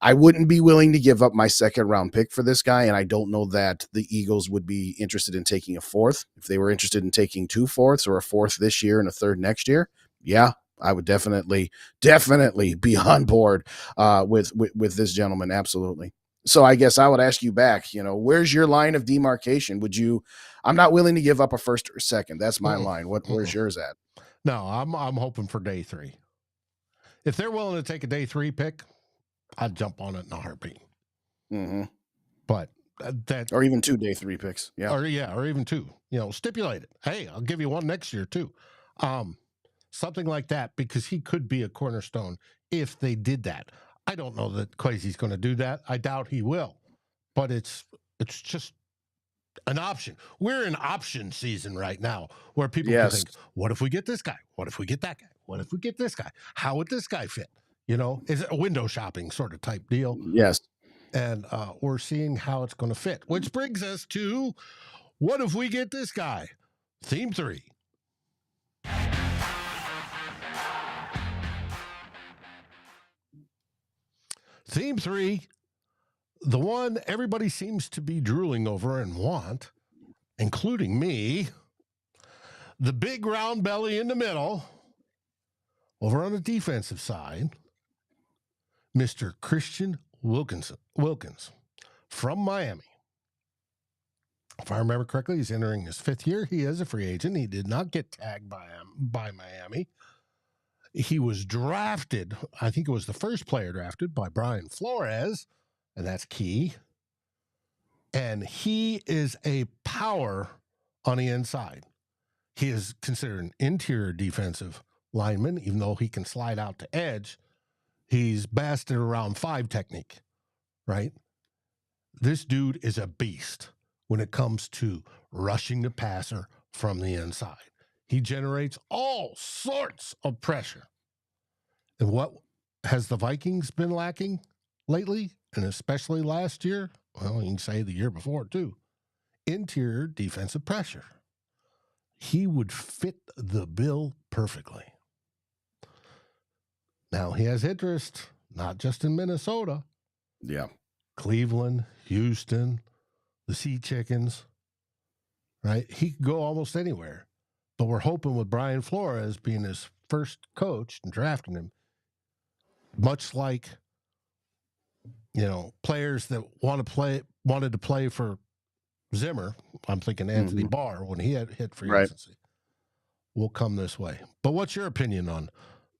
I wouldn't be willing to give up my 2nd-round pick for this guy, and I don't know that the Eagles would be interested in taking a 4th. If they were interested in taking 2 4ths or a 4th this year and a 3rd next year, yeah, I would definitely be on board with this gentleman. Absolutely. So I guess I would ask you back, where's your line of demarcation? I'm not willing to give up a 1st or 2nd. That's my line. Where's yours at? No, I'm hoping for day 3. If they're willing to take a day 3 pick, I'd jump on it in a heartbeat. But or even 2 day 3 picks. Yeah. Or even 2, stipulate it. Hey, I'll give you 1 next year too. Something like that, because he could be a cornerstone if they did that. I don't know that Kwesi's going to do that. I doubt he will, but it's just an option. We're in option season right now where people can think, what if we get this guy? What if we get that guy? What if we get this guy? How would this guy fit? Is it a window shopping sort of type deal? Yes. And we're seeing how it's going to fit, which brings us to what if we get this guy? Theme 3. Theme 3, the one everybody seems to be drooling over and want, including me, the big round belly in the middle, over on the defensive side, Mr. Christian Wilkins from Miami. If I remember correctly, he's entering his 5th year. He is a free agent. He did not get tagged by Miami. He was drafted, I think it was the first player drafted by Brian Flores, and that's key. And he is a power on the inside. He is considered an interior defensive lineman, even though he can slide out to edge. He's best at around 5 technique, right? This dude is a beast when it comes to rushing the passer from the inside. He generates all sorts of pressure. And what has the Vikings been lacking lately, and especially last year? Well, you can say the year before too. Interior defensive pressure. He would fit the bill perfectly. Now, he has interest, not just in Minnesota. Yeah. Cleveland, Houston, the Sea Chickens, right? He could go almost anywhere. But we're hoping with Brian Flores being his first coach and drafting him, much like, players that wanted to play for Zimmer, I'm thinking Anthony Barr when he had hit free agency, will come this way. But what's your opinion on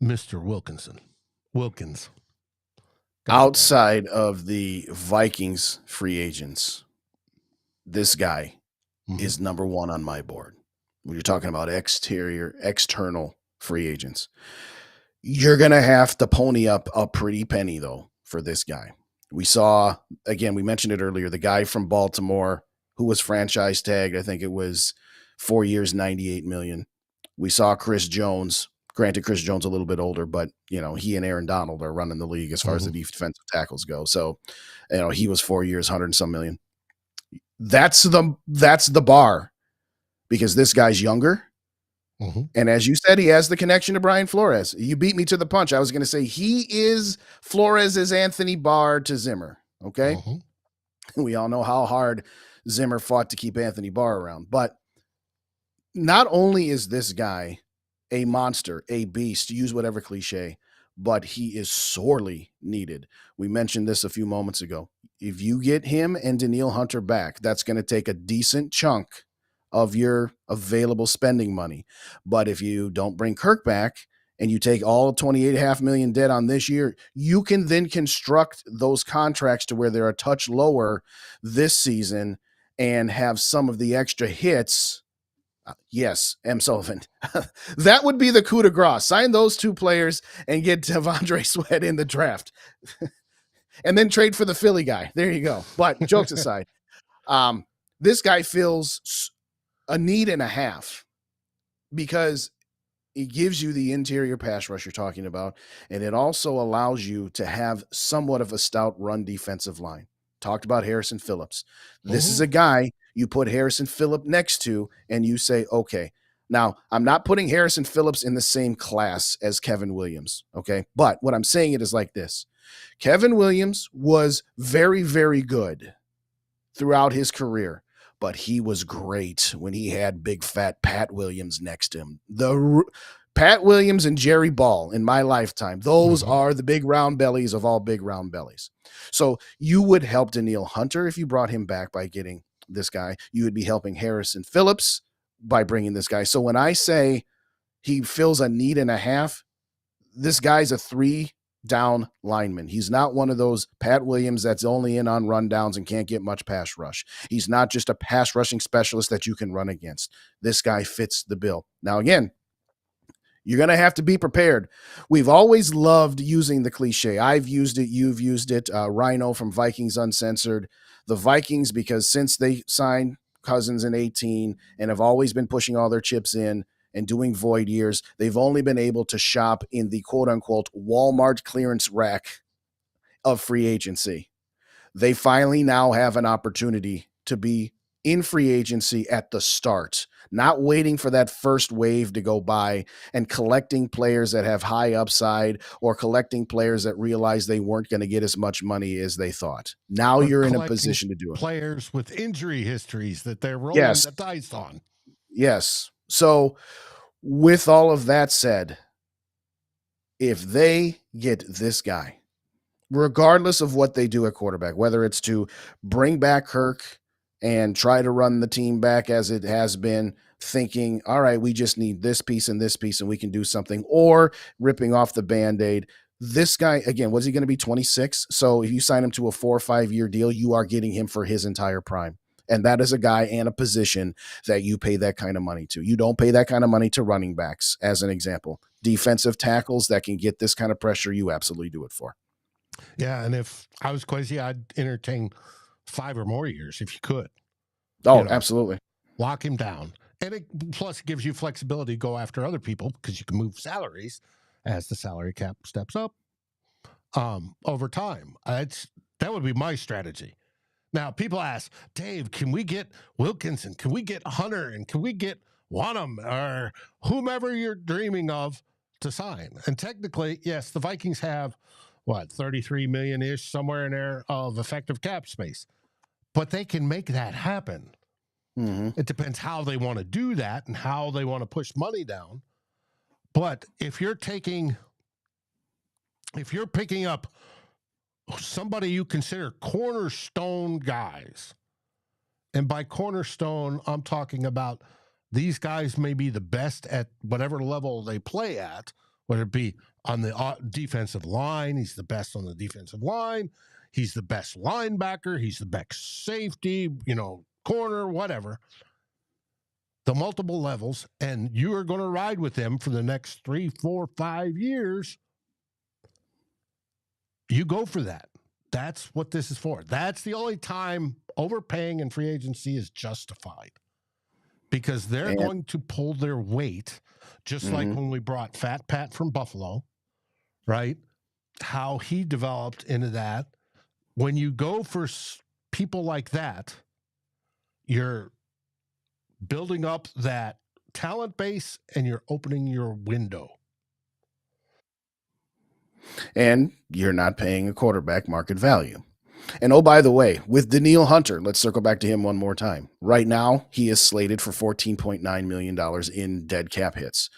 Mr. Wilkins? Outside of the Vikings free agents, this guy is number one on my board. When you're talking about external free agents, you're going to have to pony up a pretty penny, though, for this guy. We saw, again, we mentioned it earlier, the guy from Baltimore who was franchise tagged. I think it was 4 years, $98 million. We saw Chris Jones. Granted, Chris Jones a little bit older, but he and Aaron Donald are running the league as far as the defensive tackles go. So, he was 4 years, 100 and some million. That's the bar, because this guy's younger. And as you said, he has the connection to Brian Flores. You beat me to the punch. I was going to say he is Flores' Anthony Barr to Zimmer. Okay. We all know how hard Zimmer fought to keep Anthony Barr around, but not only is this guy a monster, a beast, use whatever cliche, but he is sorely needed. We mentioned this a few moments ago. If you get him and Danielle Hunter back, that's going to take a decent chunk of your available spending money. But if you don't bring Kirk back and you take all $28.5 million dead on this year, you can then construct those contracts to where they're a touch lower this season and have some of the extra hits. Yes, M. Sullivan. That would be the coup de grace. Sign those 2 players and get Devondre Sweat in the draft. And then trade for the Philly guy. There you go. But jokes aside, this guy fills a need and a half, because it gives you the interior pass rush you're talking about, and it also allows you to have somewhat of a stout run defensive line. Talked about Harrison Phillips. This is a guy you put Harrison Phillips next to, and you say, okay, now I'm not putting Harrison Phillips in the same class as Kevin Williams, okay? But what I'm saying it is like this. Kevin Williams was very, very good throughout his career, but he was great when he had big fat Pat Williams next to him. Pat Williams and Jerry Ball in my lifetime, those are the big round bellies of all big round bellies. So you would help Danielle Hunter if you brought him back by getting this guy. You would be helping Harrison Phillips by bringing this guy. So when I say he fills a need and a half, this guy's a 3-down lineman. He's not one of those Pat Williams that's only in on rundowns and can't get much pass rush. He's not just a pass rushing specialist that you can run against. This guy fits the bill. Now, again, you're going to have to be prepared. We've always loved using the cliche. I've used it. You've used it. Rhino from Vikings Uncensored. The Vikings, because since they signed Cousins in 2018 and have always been pushing all their chips in and doing void years, they've only been able to shop in the quote-unquote Walmart clearance rack of free agency. They finally now have an opportunity to be in free agency at the start, not waiting for that first wave to go by and collecting players that have high upside or collecting players that realize they weren't going to get as much money as they thought. Now you're in a position to do it. Players with injury histories that they're rolling the dice on. Yes. So with all of that said, if they get this guy, regardless of what they do at quarterback, whether it's to bring back Kirk and try to run the team back as it has been, thinking, all right, we just need this piece and we can do something, or ripping off the Band-Aid. This guy, again, was he going to be 26? So if you sign him to a 4 or 5 year deal, you are getting him for his entire prime. And that is a guy and a position that you pay that kind of money to. You don't pay that kind of money to running backs, as an example. Defensive tackles that can get this kind of pressure, you absolutely do it for. Yeah, and if I was Kwesi, I'd entertain 5 or more years if you could. Oh, absolutely. Lock him down. And plus it gives you flexibility to go after other people because you can move salaries as the salary cap steps up over time. That would be my strategy. Now, people ask, Dave, can we get Wilkinson? Can we get Hunter? And can we get Wanham or whomever you're dreaming of to sign? And technically, yes, the Vikings have, 33 million-ish, somewhere in there of effective cap space. But they can make that happen. Mm-hmm. It depends how they want to do that and how they want to push money down. But if you're picking up somebody you consider cornerstone guys, and by cornerstone, I'm talking about these guys may be the best at whatever level they play at, whether it be on the defensive line. He's the best on the defensive line. He's the best linebacker. He's the best safety, corner, whatever. The multiple levels, and you are going to ride with them for the next 3, 4, 5 years. You go for that. That's what this is for. That's the only time overpaying in free agency is justified, because they're going to pull their weight, just like when we brought Fat Pat from Buffalo, right? How he developed into that. When you go for people like that, you're building up that talent base and you're opening your window. And you're not paying a quarterback market value. And oh, by the way, with Danielle Hunter, let's circle back to him one more time. Right now, he is slated for $14.9 million in dead cap hits.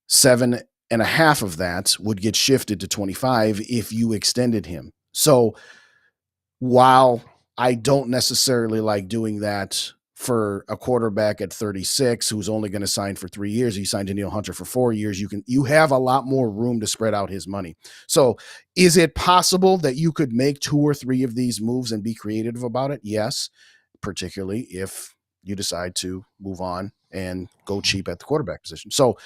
7.5 of that would get shifted to 25 if you extended him. So while I don't necessarily like doing that for a quarterback at 36 who's only going to sign for 3 years, you signed Danielle Hunter for 4 years, you have a lot more room to spread out his money. So is it possible that you could make 2 or 3 of these moves and be creative about it? Yes, particularly if you decide to move on and go cheap at the quarterback position. So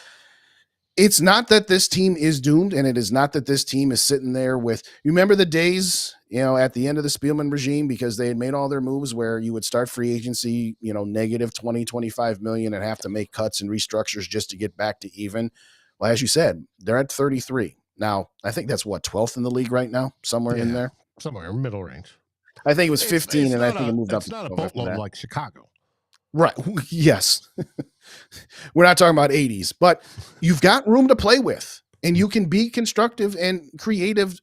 it's not that this team is doomed, and it is not that this team is sitting there with, you remember the days, at the end of the Spielman regime, because they had made all their moves where you would start free agency, negative 20, 25 million and have to make cuts and restructures just to get back to even. Well, as you said, they're at 33. Now, I think that's 12th in the league right now, somewhere in there. Somewhere in middle range. I think it was 15, and I think it moved up. It's not a boatload like Chicago. Right. Yes. We're not talking about 80s, but you've got room to play with, and you can be constructive and creative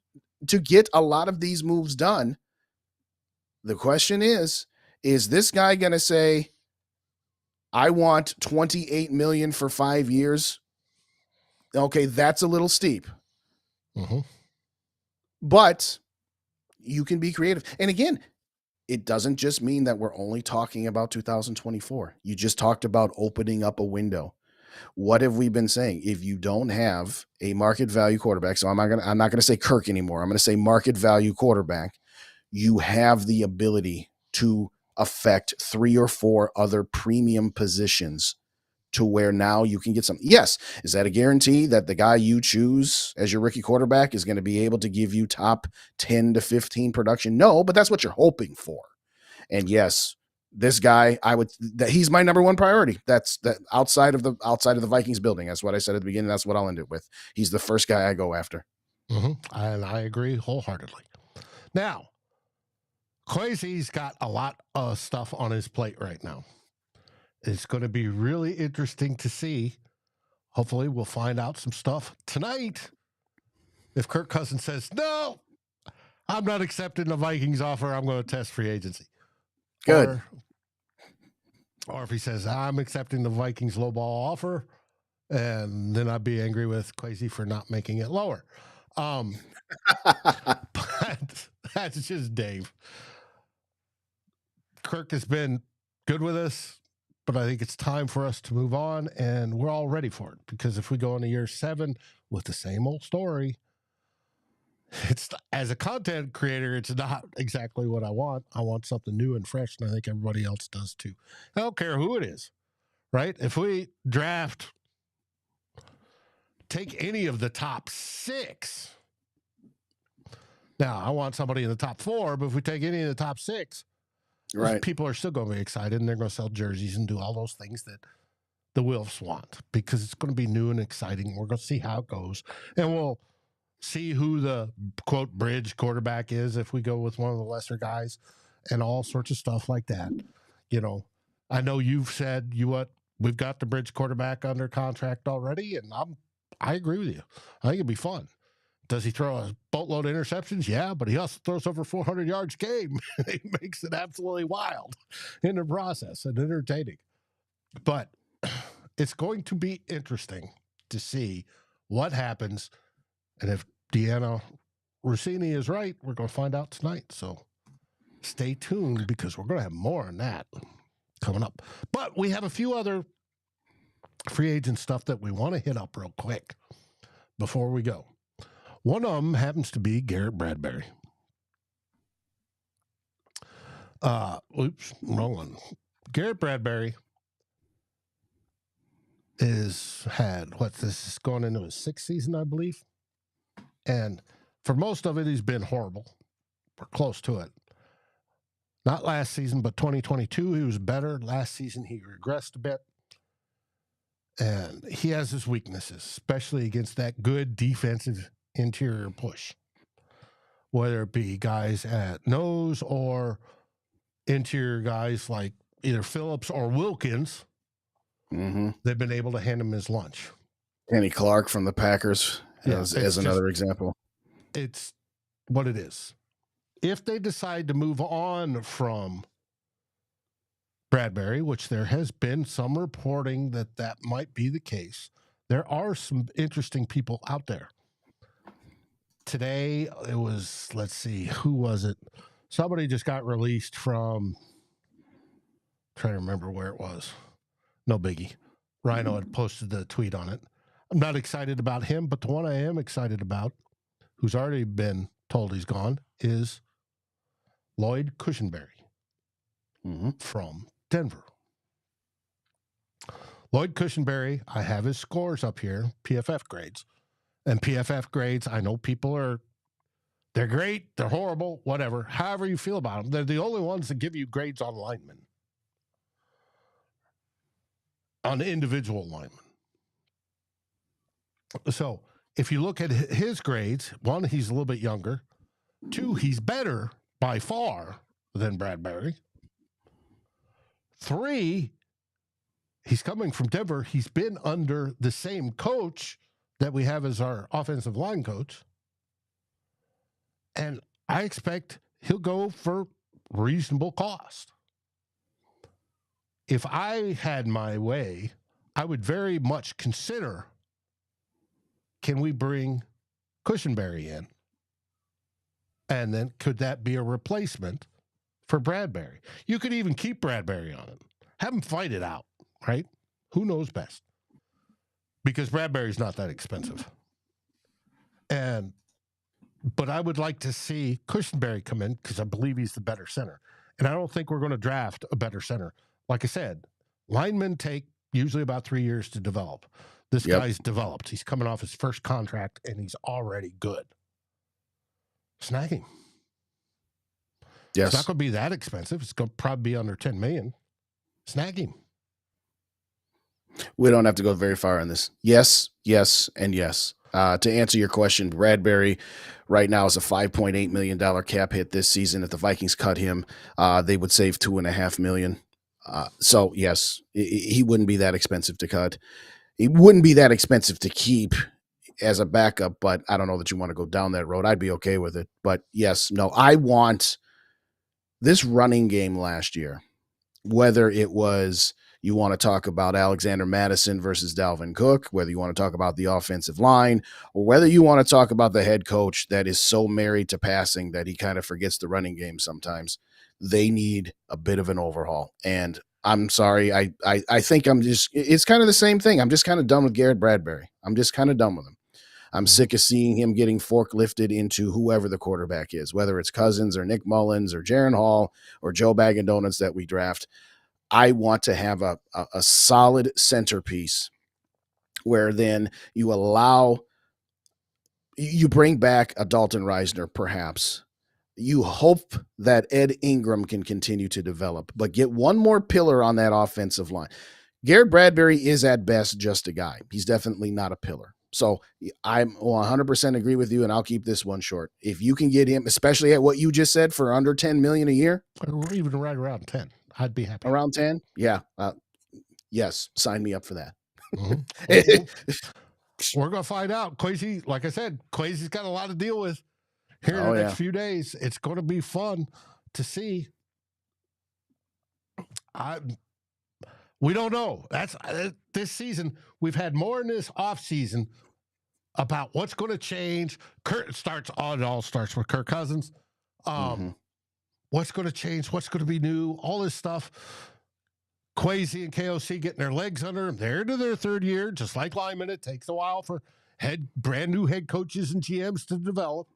to get a lot of these moves done. The question is this guy going to say, I want 28 million for 5 years? Okay, that's a little steep. Mm-hmm. But you can be creative. And again, it doesn't just mean that we're only talking about 2024. You just talked about opening up a window. What have we been saying? If you don't have a market value quarterback, so I'm not going to say Kirk anymore. I'm going to say market value quarterback. You have the ability to affect 3 or 4 other premium positions to where now you can get some. Yes. Is that a guarantee that the guy you choose as your rookie quarterback is going to be able to give you top 10 to 15 production? No, but that's what you're hoping for. And yes, this guy, he's my number one priority. That's that outside of the Vikings building. That's what I said at the beginning. That's what I'll end it with. He's the first guy I go after. Mm-hmm. And I agree wholeheartedly. Now, Kwesi's got a lot of stuff on his plate right now. It's going to be really interesting to see. Hopefully, we'll find out some stuff tonight. If Kirk Cousins says, no, I'm not accepting the Vikings offer, I'm going to test free agency. Good. Or if he says, I'm accepting the Vikings lowball offer, and then I'd be angry with Kwesi for not making it lower. But that's just Dave. Kirk has been good with us, but I think it's time for us to move on, and we're all ready for it, because if we go into year 7 with the same old story, it's as a content creator, it's not exactly what I want. I want something new and fresh, and I think everybody else does too. I don't care who it is, right? If we draft, take any of the top 6. Now, I want somebody in the top 4, but if we take any of the top 6, Right. people are still going to be excited, and they're going to sell jerseys and do all those things that the Wilfs want, because it's going to be new and exciting. We're going to see how it goes, and we'll see who the quote bridge quarterback is if we go with one of the lesser guys, and all sorts of stuff like that. You know, I know you've said we've got the bridge quarterback under contract already, and I agree with you. I think it'd be fun. Does he throw a boatload of interceptions? Yeah, but he also throws over 400 yards a game. He makes it absolutely wild in the process and entertaining. But it's going to be interesting to see what happens. And if Deanna Rossini is right, we're going to find out tonight. So stay tuned, because we're going to have more on that coming up. But we have a few other free agent stuff that we want to hit up real quick before we go. One of them happens to be Garrett Bradbury. Oops, wrong one. Garrett Bradbury this is going into his 6th season, I believe. And for most of it, he's been horrible. We're close to it. Not last season, but 2022, he was better. Last season, he regressed a bit. And he has his weaknesses, especially against that good defensive interior push, whether it be guys at nose or interior guys like either Phillips or Wilkins. Mm-hmm. They've been able to hand him his lunch. Kenny Clark from the Packers as another example. It's what it is. If they decide to move on from Bradbury, which there has been some reporting that might be the case, there are some interesting people out there. Today, it was, let's see, who was it? Somebody just got released from, I'm trying to remember where it was. No biggie. Rhino had posted the tweet on it. I'm not excited about him, but the one I am excited about, who's already been told he's gone, is Lloyd Cushenberry from Denver. Lloyd Cushenberry, I have his scores up here, PFF grades. And PFF grades, I know people they're great, they're horrible, whatever. However you feel about them, they're the only ones that give you grades on linemen. On individual linemen. So if you look at his grades, 1, he's a little bit younger. 2, he's better by far than Bradbury. 3, he's coming from Denver. He's been under the same coach that we have as our offensive line coach. And I expect he'll go for reasonable cost. If I had my way, I would very much consider, can we bring Cushenberry in? And then could that be a replacement for Bradbury? You could even keep Bradbury on it. Have him fight it out, right? Who knows best? Because Bradbury's not that expensive. But I would like to see Cushenberry come in, because I believe he's the better center. And I don't think we're going to draft a better center. Like I said, linemen take usually about 3 years to develop. This guy's developed. He's coming off his first contract, and he's already good. Snag him. Yes. It's not going to be that expensive. It's going to probably be under $10 million. Snag him. We don't have to go very far on this. Yes, yes, and yes. To answer your question, Bradbury right now is a $5.8 million cap hit this season. If the Vikings cut him, they would save $2.5 million. So yes, he wouldn't be that expensive to cut. He wouldn't be that expensive to keep as a backup, but I don't know that you want to go down that road. I'd be okay with it. But yes, no, I want this running game last year, whether it was you want to talk about Alexander Madison versus Dalvin Cook, whether you want to talk about the offensive line, or whether you want to talk about the head coach that is so married to passing that he kind of forgets the running game sometimes. They need a bit of an overhaul. And I'm sorry, I think it's kind of the same thing. I'm just kind of done with Garrett Bradbury. I'm just kind of done with him. I'm sick of seeing him getting forklifted into whoever the quarterback is, whether it's Cousins or Nick Mullins or Jaron Hall or Joe Bag and Donuts that we draft. I want to have a solid centerpiece where then you bring back a Dalton Reisner, perhaps. You hope that Ed Ingram can continue to develop, but get one more pillar on that offensive line. Garrett Bradbury is at best just a guy. He's definitely not a pillar. So I'm 100% agree with you, and I'll keep this one short. If you can get him, especially at what you just said, for under $10 million a year, or even right around 10, I'd be happy. Around 10, yeah, yes, sign me up for that. We're gonna find out. Kwesi, like I said, Kwesi's got a lot to deal with here in the next few days. It's going to be fun to see. We don't know. That's this season. We've had more in this off season about what's going to change. It all starts with Kirk Cousins. What's going to change? What's going to be new? All this stuff. Kwesi and KOC getting their legs under them. They're into their third year, just like Lyman. It takes a while for brand new head coaches and GMs to develop.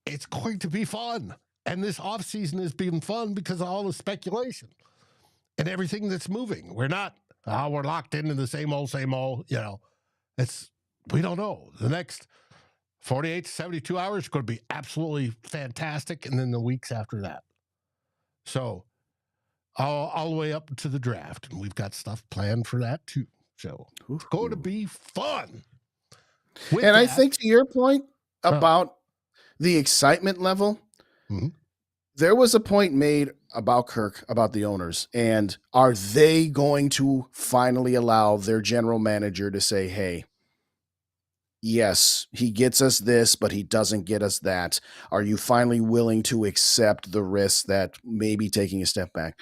It's going to be fun. And this offseason has been fun because of all the speculation and everything that's moving. We're not, we're locked into the same old, we don't know. The next 48 to 72 hours is going to be absolutely fantastic. And then the weeks after that. So all the way up to the draft. And we've got stuff planned for that too. So it's going to be fun. I think to your point about the excitement level, there was a point made about Kirk, about the owners, and are they going to finally allow their general manager to say, hey, yes, he gets us this, but he doesn't get us that. Are you finally willing to accept the risk that maybe taking a step back?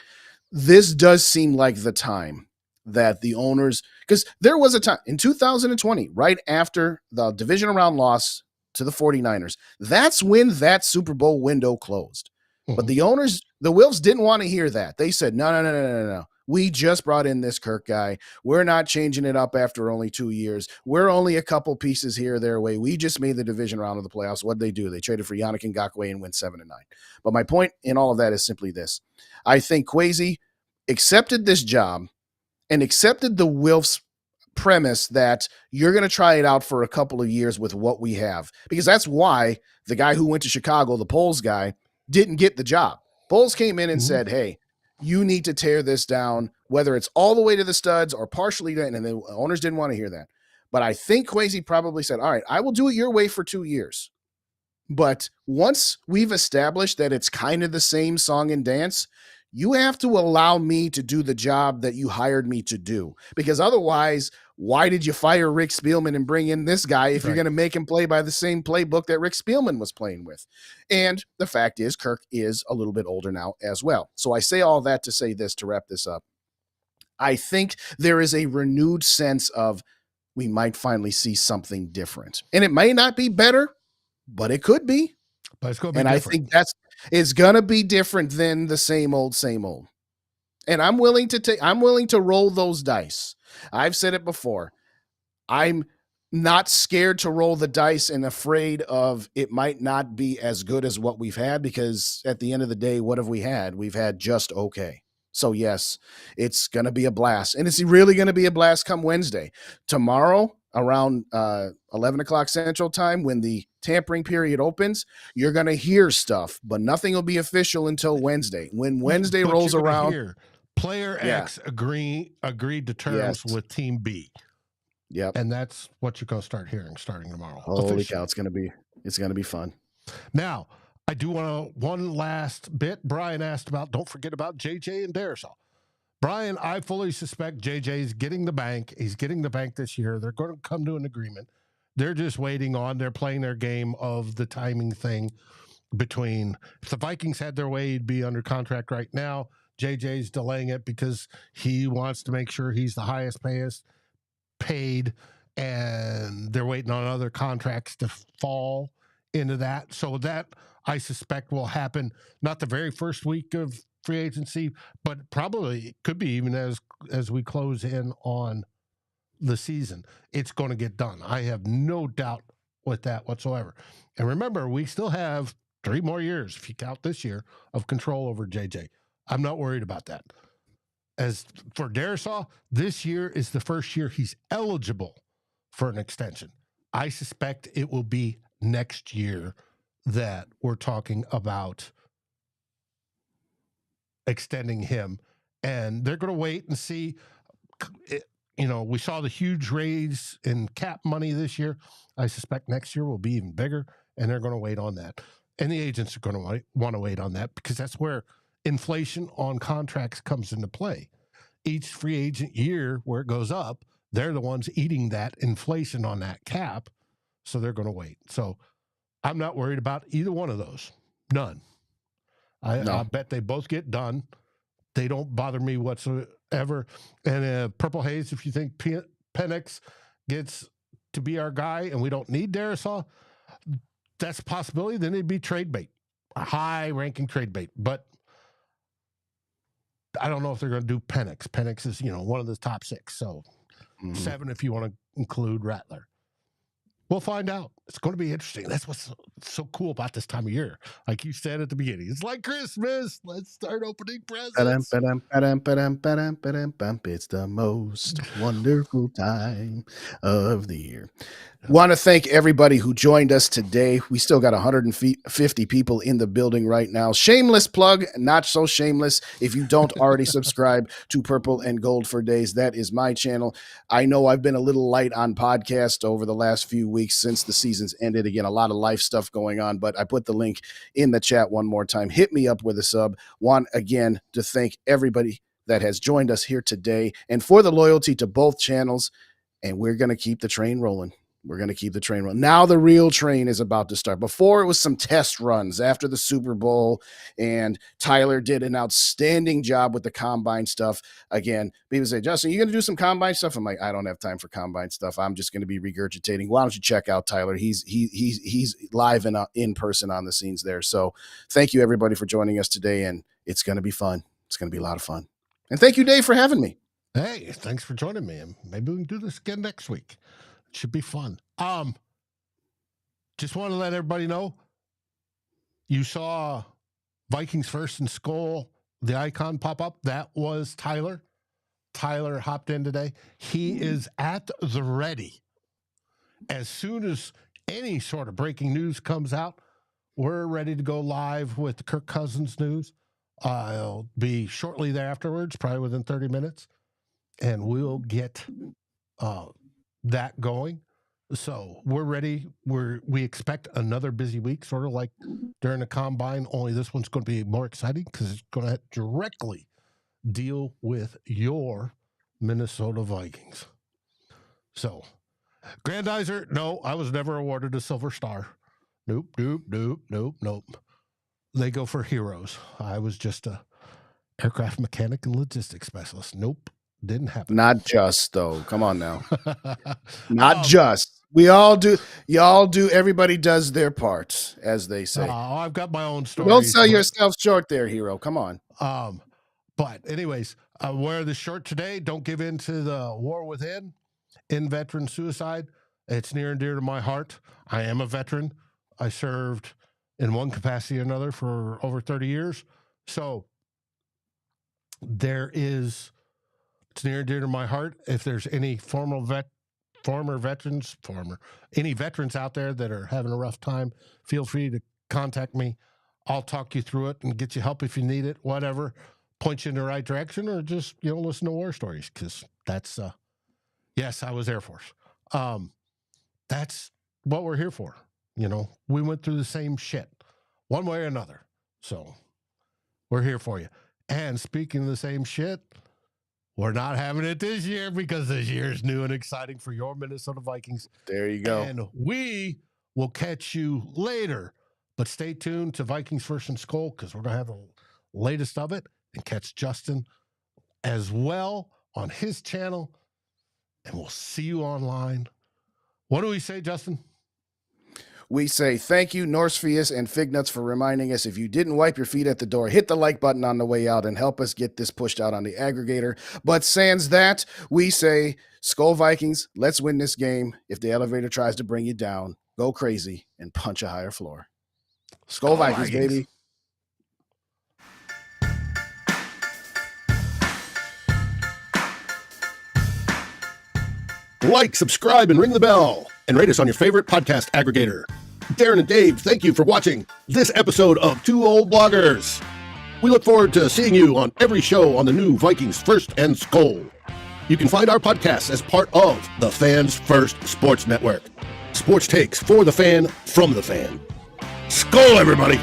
This does seem like the time that the owners, because there was a time in 2020, right after the divisional round loss to the 49ers, that's when that Super Bowl window closed. But the owners, the Wilfs didn't want to hear that. They said, no. We just brought in this Kirk guy. We're not changing it up after only 2 years. We're only a couple pieces here or there away. We just made the division round of the playoffs. What'd they do? They traded for Yannick Ngakoue and went 7-9. But my point in all of that is simply this. I think Kwesi accepted this job and accepted the Wilfs premise that you're going to try it out for a couple of years with what we have. Because that's why the guy who went to Chicago, the Poles guy, didn't get the job. Poles came in and said, hey, you need to tear this down, whether it's all the way to the studs or partially done. And the owners didn't want to hear that. But I think Kwesi probably said, all right, I will do it your way for 2 years. But once we've established that it's kind of the same song and dance, you have to allow me to do the job that you hired me to do. Because otherwise, why did you fire Rick Spielman and bring in this guy if you're going to make him play by the same playbook that Rick Spielman was playing with? And the fact is, Kirk is a little bit older now as well. So I say all that to say this, to wrap this up. I think there is a renewed sense of we might finally see something different. And it may not be better, but it could be. But it's going to be different. I think it's going to be different than the same old. And I'm willing to roll those dice. I've said it before. I'm not scared to roll the dice and afraid of it might not be as good as what we've had, because at the end of the day, what have we had? We've had just okay. So yes, it's going to be a blast. And it's really going to be a blast come Wednesday. Tomorrow, around 11 o'clock Central Time, when the tampering period opens, you're going to hear stuff, but nothing will be official until Wednesday. When Wednesday rolls around, player X agreed to terms with Team B. Yep. And that's what you're going to start hearing starting tomorrow. Holy cow, it's going to be fun. Now, I do want one last bit. Brian asked about, don't forget about JJ and Darren. Brian, I fully suspect JJ's getting the bank. He's getting the bank this year. They're going to come to an agreement. They're just waiting on, they're playing their game of the timing thing between, if the Vikings had their way, he'd be under contract right now. JJ's delaying it because he wants to make sure he's the highest paid, and they're waiting on other contracts to fall into that. So that, I suspect, will happen not the very first week of free agency, but probably it could be even as we close in on the season, it's going to get done. I have no doubt with that whatsoever. And remember, we still have 3 more years, if you count this year, of control over JJ. I'm not worried about that. As for Darisaw, this year is the first year he's eligible for an extension. I suspect it will be next year that we're talking about extending him. And they're going to wait and see. We saw the huge raise in cap money this year. I suspect next year will be even bigger, and they're going to wait on that. And the agents are going to want to wait on that because that's where inflation on contracts comes into play. Each free agent year where it goes up, they're the ones eating that inflation on that cap, so they're going to wait. So I'm not worried about either one of those. None. I bet they both get done. They don't bother me whatsoever. And Purple Haze, if you think Penix gets to be our guy and we don't need Darisaw, that's a possibility. Then it'd be trade bait, a high-ranking trade bait. But I don't know if they're going to do Penix. Penix is, one of the top 6. So 7 if you want to include Rattler. We'll find out. It's going to be interesting. That's what's so cool about this time of year. Like you said at the beginning, it's like Christmas. Let's start opening presents. It's the most wonderful time of the year. Want to thank everybody who joined us today. We still got 150 people in the building right now. Shameless plug, not so shameless. If you don't already subscribe to Purple and Gold for Days, that is my channel. I know I've been a little light on podcast over the last few weeks since the season's ended. Again, a lot of life stuff going on, but I put the link in the chat one more time. Hit me up with a sub. Want again to thank everybody that has joined us here today and for the loyalty to both channels. And we're going to keep the train rolling. We're going to keep the train rolling. Now the real train is about to start. Before it was some test runs after the Super Bowl, and Tyler did an outstanding job with the combine stuff. Again, people say, Justin, you going to do some combine stuff? I'm like, I don't have time for combine stuff. I'm just going to be regurgitating. Why don't you check out Tyler? He's live and in person on the scenes there. So thank you everybody for joining us today, and it's going to be fun. It's going to be a lot of fun. And thank you, Dave, for having me. Hey, thanks for joining me. Maybe we can do this again next week. Should be fun. Just want to let everybody know, you saw Vikings First and SKOL, the icon pop up. That was Tyler. Tyler hopped in today. He is at the ready. As soon as any sort of breaking news comes out, we're ready to go live with the Kirk Cousins news. It'll be shortly thereafterwards, probably within 30 minutes, and we'll get that going. So we're ready. We expect another busy week, sort of like during the combine, only this one's going to be more exciting because it's going to directly deal with your Minnesota Vikings. So, Grandizer, no, I was never awarded a Silver Star. Nope. They go for heroes. I was just a aircraft mechanic and logistics specialist. Nope. Didn't happen. Not just, though. Come on now. Not just. We all do. Y'all do. Everybody does their part, as they say. I've got my own story. Don't sell yourself short there, hero. Come on. But anyways, wear the shirt today. Don't give in to the war within in veteran suicide. It's near and dear to my heart. I am a veteran. I served in one capacity or another for over 30 years. So it's near and dear to my heart. If there's any any veterans out there that are having a rough time, feel free to contact me. I'll talk you through it and get you help if you need it, whatever, point you in the right direction, or just, listen to war stories. Cause that's, yes, I was Air Force. That's what we're here for. We went through the same shit one way or another. So we're here for you. And speaking of the same shit, we're not having it this year because this year is new and exciting for your Minnesota Vikings. There you go. And we will catch you later. But stay tuned to Vikings First and SKOL because we're going to have the latest of it and catch Justin as well on his channel. And we'll see you online. What do we say, Justin? we say thank you, Norspheus and Fignuts, for reminding us if you didn't wipe your feet at the door, hit the like button on the way out and help us get this pushed out on the aggregator. But sans that, we say, SKOL Vikings, let's win this game. If the elevator tries to bring you down, go crazy and punch a higher floor. SKOL Vikings, baby. Like, subscribe, and ring the bell, and rate us on your favorite podcast aggregator. Darren and Dave, thank you for watching this episode of Two Old Bloggers. We look forward to seeing you on every show on the new Vikings First and SKOL. You can find our podcasts as part of the Fans First Sports Network. Sports takes for the fan, from the fan. SKOL, everybody!